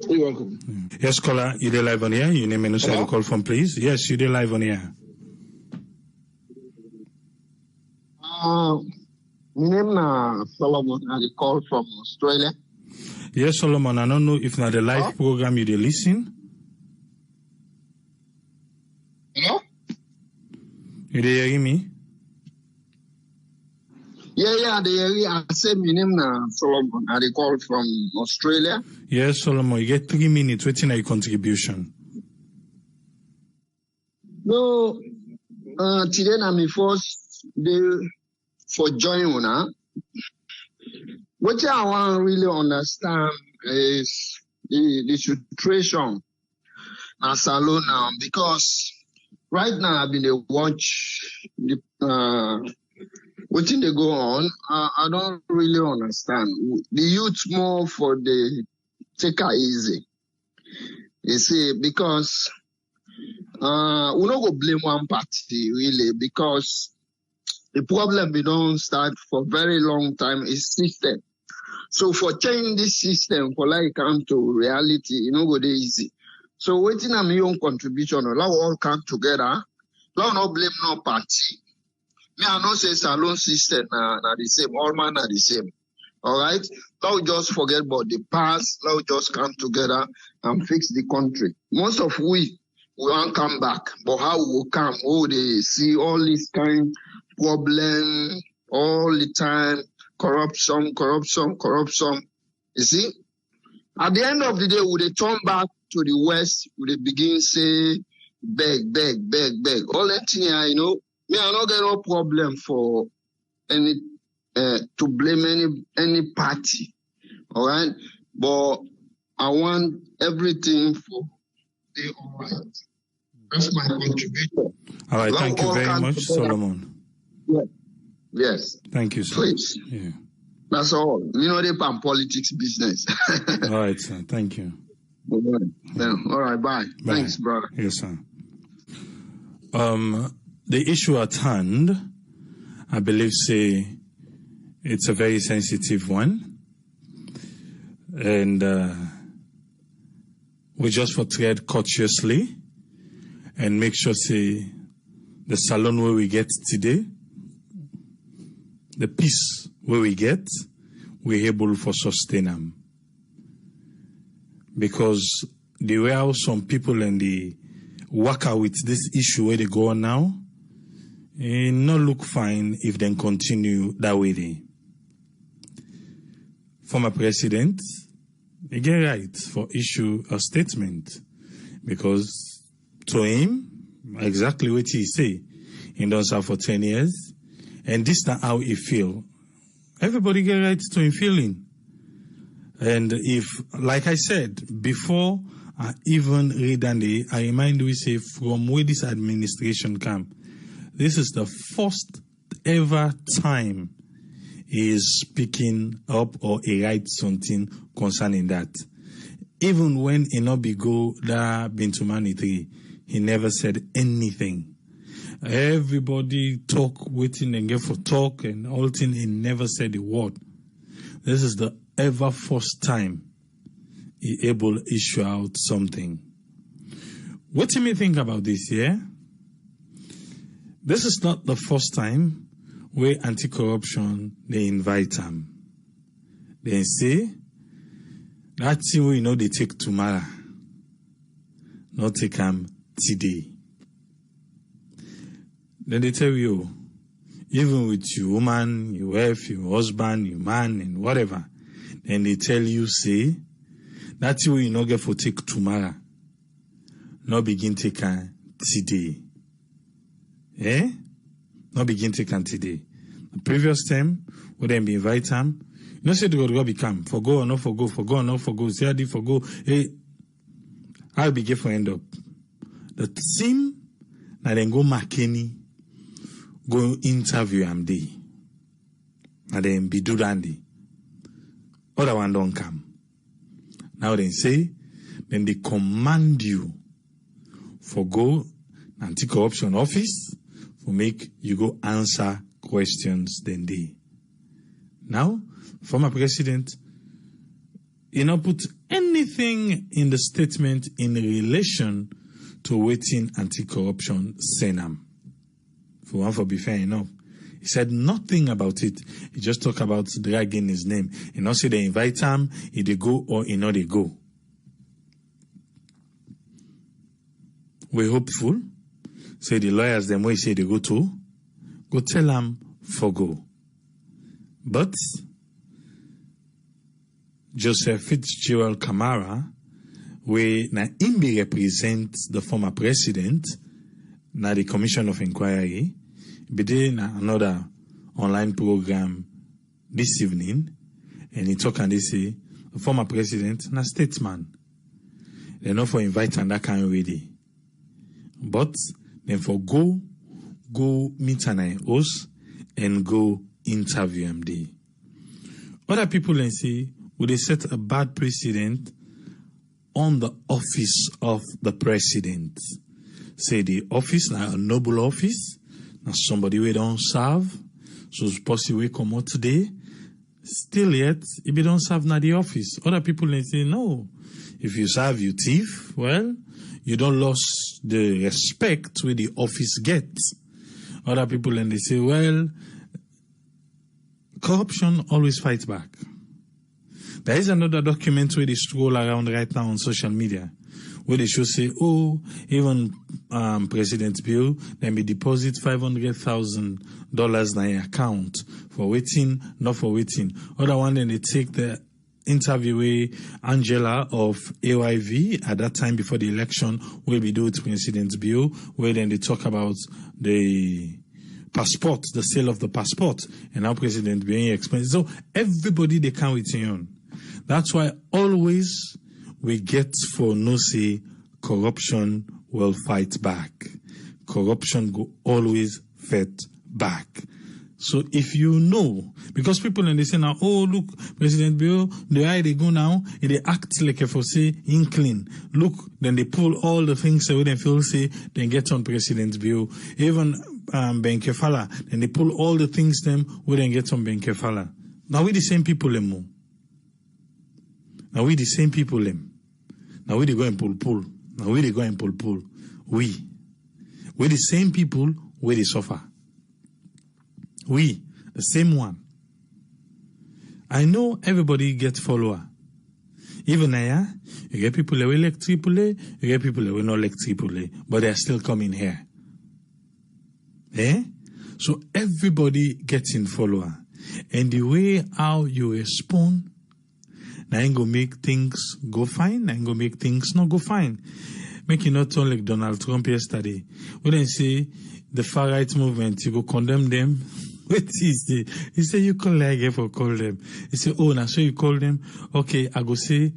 You're welcome. Yes, caller, you there live on here? Your name and the call from, please. Yes, you there live on here. My name is Solomon. I call from Australia. Yes, Solomon. I don't know if not the live program you listen. Hello? You there hearing me? Yeah. I said my name is Solomon. I call from Australia. Yes, Solomon. You get 3 minutes. What's in your contribution? No, today na my first day for join una. What I want to really understand is the situation at Salon now, because right now I've been to watch the what thing they go on. I don't really understand. The youth more for the take it easy. You see, because we don't go blame one party really, because the problem we don't start for very long time is system. So for changing this system, for like come to reality, you know, go dey easy. So waiting on my own contribution, allow all come together. Allow no blame no party. Me I know say Salon system na the same, all man are the same. All right. Now just forget about the past. Now just come together and fix the country. Most of we won't come back, but how we will come? Oh, they see all this kind problem all the time. Corruption. You see? At the end of the day, would they turn back to the West? Would they begin say, beg? All that thing, you know, me, I don't get no problem for any, to blame any party. All right? But I want everything for the all right. That's my contribution. All right, thank you very much, Solomon. Yeah. Yes. Thank you, sir. Please. Yeah. That's all. You know, they pan politics business. All right, sir. Thank you. All right. Yeah. All right. Bye. Thanks, brother. Yes, sir. The issue at hand, I believe, say, it's a very sensitive one. And we just for tread cautiously and make sure, say, the Salon where we get today, the peace where we get, we're able for sustain them. Because the way how some people and the worker with this issue where they go on now, it not look fine if they continue that way. They. Former president, they get right for issue a statement. Because to him, exactly what he say, he done so for 10 years, and this is how he feel. Everybody get right to him feeling. And if, like I said, before I even read Andy, I remind we say from where this administration come, this is the first ever time he is speaking up or he writes something concerning that. Even when he not be go that Bintu Humanity, he never said anything. Everybody talk, waiting and get for talk and all thing, he never said a word. This is the ever first time he able to issue out something. What do you think about this, yeah? This is not the first time where anti-corruption, they invite him. They say, that thing we know they take tomorrow, not take him today. Then they tell you, even with your woman, your wife, your husband, your man, and whatever, then they tell you, say, that's why you not get for take tomorrow. Not begin take today. Eh? Not begin take today. The previous time, when they be invite them, you know say the God become, forgo or not forgo, say I did forgo. Hey, I'll be for end up. The team, now then go McKinney, go interview MD. And then be do dandy. Other one don't come. Now they say, then they command you for go anti-corruption office for make you go answer questions then they. Now, former president, you know, put anything in the statement in relation to waiting anti-corruption Senam. For one for be fair enough. He said nothing about it. He just talked about dragging his name. He not say they invite him, he they go or he not they go. We're hopeful. Say the lawyers them way say they go to, go tell them for go. But Joseph Fitzgerald Kamara, where na him be represent the former president, na the Commission of Inquiry, be doing another online program this evening, and he talk and they say, the former president, na statesman. They not for invite and that kind of ready. But then for go meet an host and go interview him there. Other people then say, would they set a bad precedent on the office of the president? Say the office, now a noble office, now somebody we don't serve, so it's possible we come out today, still yet, if you don't serve now the office. Other people then say, no, if you serve, you thief, well, you don't lose the respect where the office gets. Other people then they say, well, corruption always fights back. There is another document where they stroll around right now on social media, where they should say, oh, even President Bill, then be deposit $500,000 in your account for waiting, not for waiting. Other one, then they take the interviewee Angela of AYV at that time before the election, will be do with President Bill, where then they talk about the passport, the sale of the passport, and how President being expensive. So everybody they can with on. That's why always we get for no say corruption will fight back. Corruption go always fight back. So if you know, because people and they say now, oh look, President Bill, the way they go now, they act like if I say inkling. Look, then they pull all the things away, then feel say, then get on President Bill. Even Benkefala, then they pull all the things them, we then get on Benkefala. Now we the same people them. Now we the same people them. Now we they go and pull. Now we they go and pull. We the same people where they suffer. We, the same one. I know everybody gets follower. Even now, you get people that will like AAA, you get people that will not like AAA, but they're still coming here. So everybody gets in follower. And the way how you respond, now ain't gonna make things go fine, now ain't gonna make things not go fine. Make you not turn like Donald Trump yesterday. When they say the far right movement, you go condemn them. What is it? He said, you call like for call them. He said, oh, now so you call them. Okay, I go say,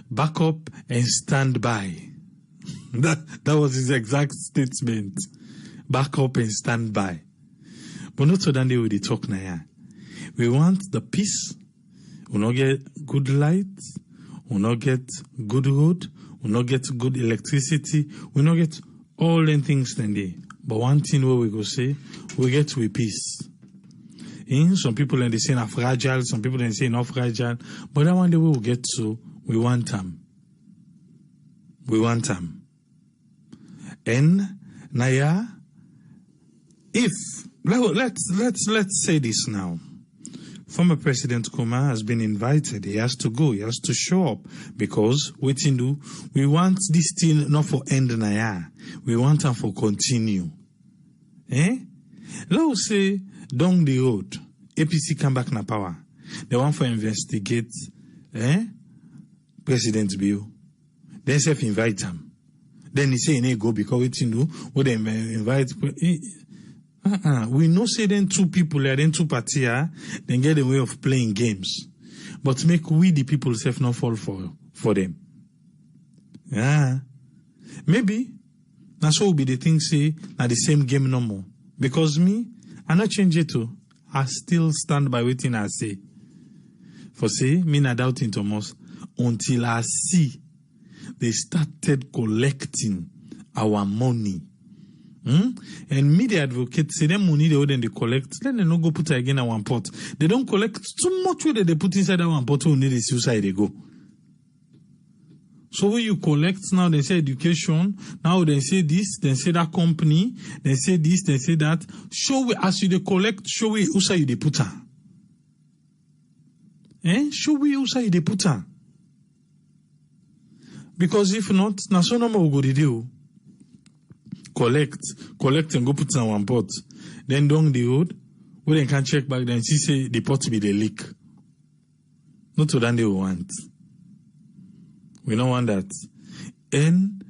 back up and stand by. That was his exact statement. Back up and stand by. But not so than they will talk now. We want the peace. We not get good light. We not get good road. We not get good electricity. We not get all them things then there. But one thing where we go say, we get with peace. Some people and they say not fragile, some people and say not fragile. But that one day we will get to, we want them. We want them. And Naya, if let's say this now. Former President Kuma has been invited. He has to go. He has to show up because waiting do we want this thing not for end Naya. We want them for continue. Let's say down the road, APC come back na power. They want to investigate President Bill. Then self invite him. Then he say he go because waiting do what they invite. We know say then two people there, then two parties then get a way of playing games. But make we the people self not fall for them. Maybe that's what will be the thing say na the same game no more. Because me, I not change it too. I still stand by waiting I say. For say, me not doubting Thomas until I see they started collecting our money. And media advocates say them money they wouldn't they collect, then they no go put it again in one pot. They don't collect too much where they put inside that one pot who need the suicide they go. So when you collect now, they say education, now they say this, they say that company, they say this, they say that. Show we as you they collect, show we who say you they put her. Show we who say you they put her. Because if not, now so no more go to do. Collect and go put in one pot. Then down the road, we then can check back then see say the pot be the leak. Not to than they want. We don't want that. And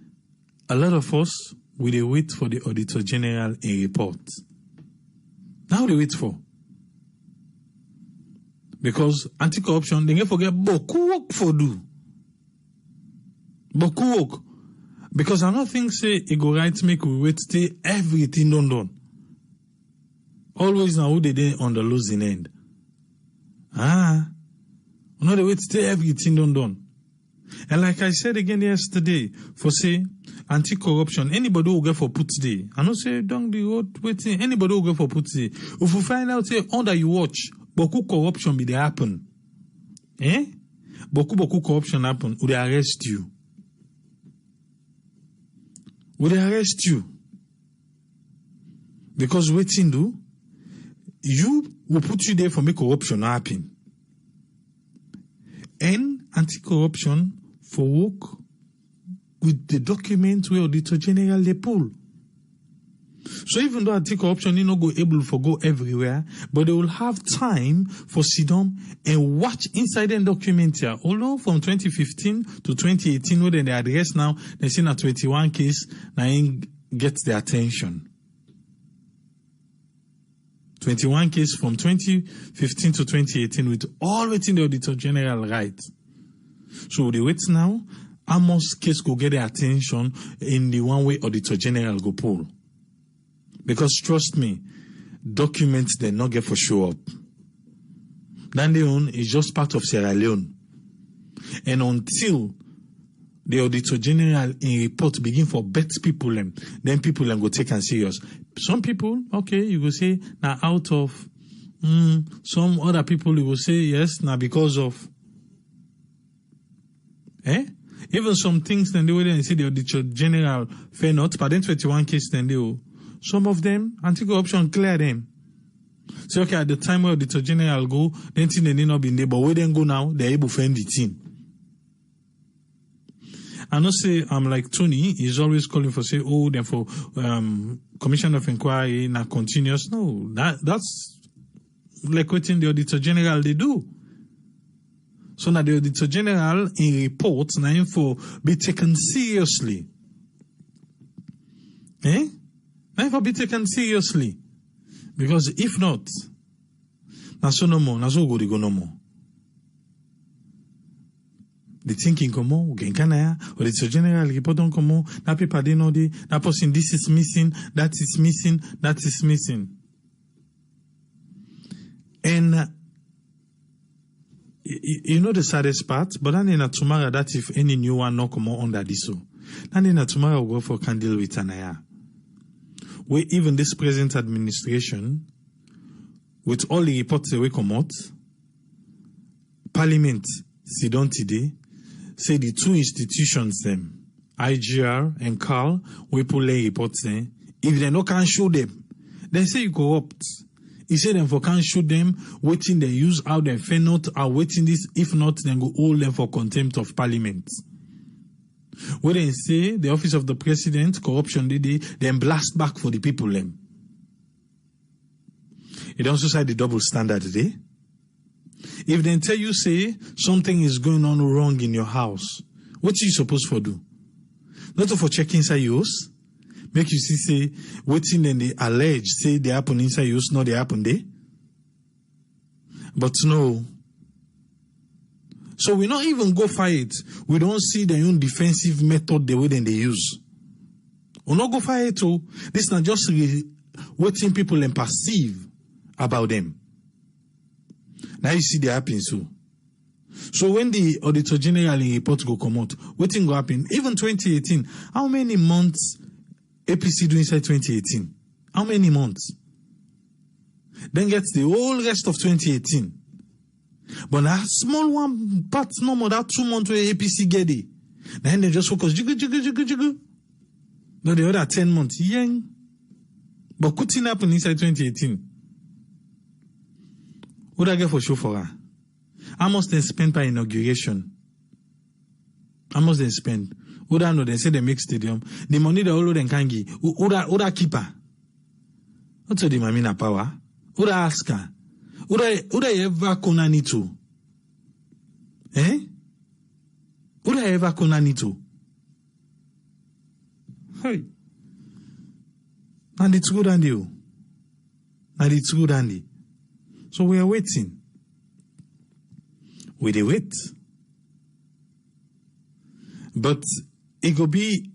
a lot of us we dey wait for the Auditor General in report. Now they wait for. Because anti-corruption, they get forget beaucoup work for do. Beaucoup work. Because I don't think say it go right make we wait till everything done. Always now who they dey on the losing end. No, they wait till everything done. And like I said again yesterday, for say anti-corruption, anybody who go for put today, I don't say don't be waiting, anybody who go for put today. If you find out say under you watch, beaucoup corruption be they happen. Beaucoup corruption happen, would they arrest you? Would they arrest you? Because waiting do, you will put you there for make corruption happen. And anti-corruption for work with the document where Auditor General they pull. So even though anti-corruption you not go able to go everywhere, but they will have time for sit down and watch inside the document here. Although from 2015 to 2018, where they address now, they see a 21 case now gets the attention. 21 case from 2015 to 2018 with all waiting the Auditor General right. So they wait now, Amos case go get the attention in the one way Auditor General go pull. Because trust me, documents they not get for show up. Then they own is just part of Sierra Leone. And until the Auditor General in report begin for bet people then people go take and serious. Some people, okay, you will say now out of some other people you will say yes, now because of even some things then they will say the Auditor General fair not, but then 21 case then they will. Some of them, anti-corruption clear them. So okay, at the time where the Auditor General go, then think they need not be there, but where they go now, they're able to find the team. I not say I'm like Tony, he's always calling for say, oh, then for Commission of Inquiry, not continuous. No, that's like what in the Auditor General they do. So now the Auditor General in reports now for be taken seriously. Never be taken seriously. Because if not, na so no more, na so go no more. The thinking come on, or the General report on come on, that paper they know that person this is missing, that is missing, that is missing. And you know the saddest part, but then in a tomorrow that if any new one no come on under this so. Then in a tomorrow we'll go for candle with Anaya. Where even this present administration, with all the reports that we come out, Parliament sit down today, say the two institutions them, IGR and CAL, we pull their reports them. If they no can show them, they say you corrupt. He said them for can't show them, waiting they use out their fair note, are waiting this, if not, then go hold them for contempt of Parliament. When they say the office of the president, corruption then blast back for the people them. It also say the double standard today. If they tell you say something is going on wrong in your house, what you supposed to do? Not for check inside yours, make you see say waiting then they allege say they happen inside yours, not they happen there. But no. So we not even go fight. We don't see their own defensive method the way then they use. We not go fight too. This is not just waiting people and perceive about them. Now you see the happen so. So when the Auditor General in report go come out, what thing go happen? Even 2018, how many months APC do inside 2018? How many months? Then gets the whole rest of 2018. But a small one part, no more that 2 months where APC get it. Then they just focus, jiggle. No, the other 10 months, yang. But what thing happen inside 2018? What I get for show for her? How much they spend per inauguration? How much they spend? What I know, they say they make stadium. The money they all of them can give. Oda keeper. What's the mamina power? Oda ask her. Oda ever konani to? Oda ever konani to? Hey. And it's good, Andy. And it's good, Andy. So we are waiting. We dey wait. But it will be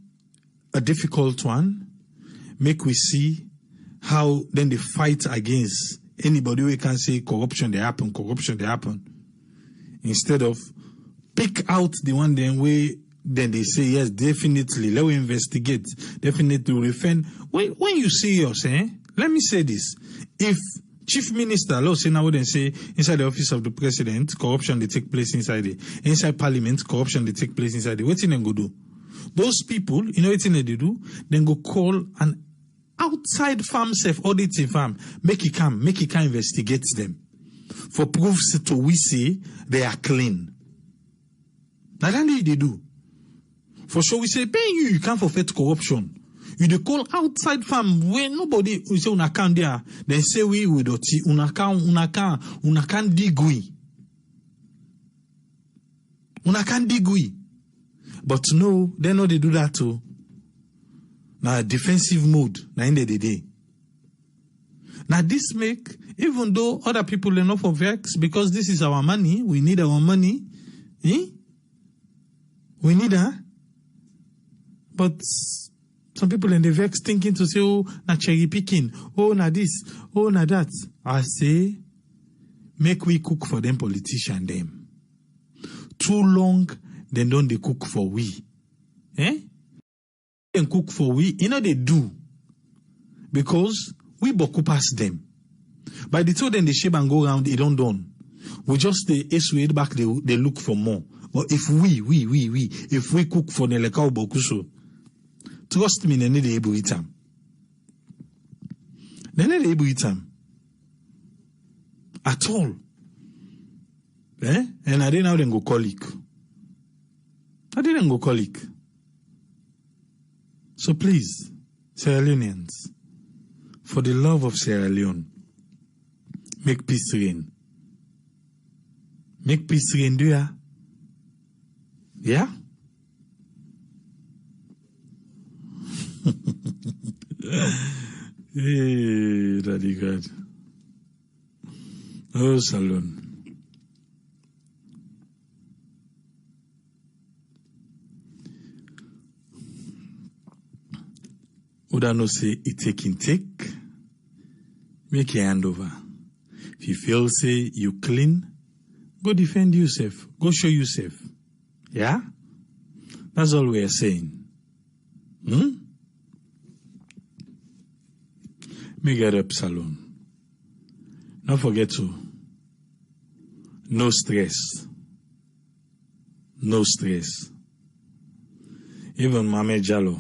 a difficult one. Make we see how then they fight against anybody who can say corruption they happen. Instead of pick out the one then way then they say yes, definitely let we investigate, definitely refend. When you serious, let me say this: if Chief Minister, let's say now they say inside the office of the president, corruption they take place inside it. Inside Parliament, corruption they take place inside it. What thing they go do? Those people, you know what thing they do? Then go call an outside firm, self-auditing firm, make it come investigate them for proofs to we say they are clean. Now that's what they do. For sure, we say, pay you can't forfeit corruption. You dey call outside firm where nobody we say una can there. Then say we with oti una can dig we. Una can dig we. But no, they know they do that too. Now defensive mode, na end of the day. Now this make, even though other people are not for vex, because this is our money, we need our money. We need her. But some people in the vex thinking to say, oh, na cherry picking, oh, na this, oh, na that. I say, make we cook for them politician them. Too long, then don't they cook for we. Then cook for we, you know they do. Because we boku pass them. By the time then they shape and go around, they don't done. We just the eswade back, they look for more. But if we cook for the lekao bokuso, trust me, they need the able itam. They need the able itam. At all. And I didn't know them go colic. So please, Sierra Leoneans, for the love of Sierra Leone, make peace reign. Make peace reign, do ya? Yeah? Hey, Daddy God. Oh, Salon. Oda no say it take, make your hand over. If you feel say you clean, go defend yourself. Go show yourself. Yeah? That's all we are saying. Make it up, Salon. Don't forget to. No stress. No stress. Even Mame Jallo.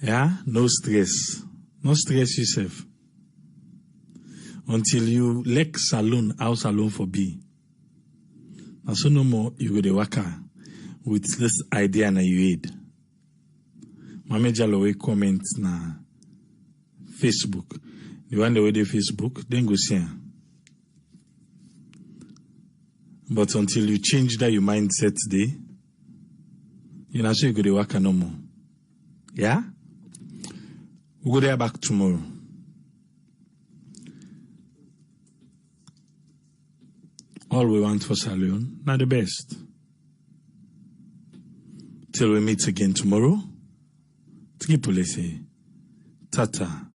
Yeah? No stress. No stress yourself. Until you like Salon, how Salon for be. And so no more, you go to waka with this idea na you head. Mame Jallo we comment na Facebook. The one way they Facebook, then go see her. But until you change that your mindset today, you know so you go to waka no more. Yeah? We'll go there back tomorrow. All we want for Salon, not the best. Till we meet again tomorrow. Tata.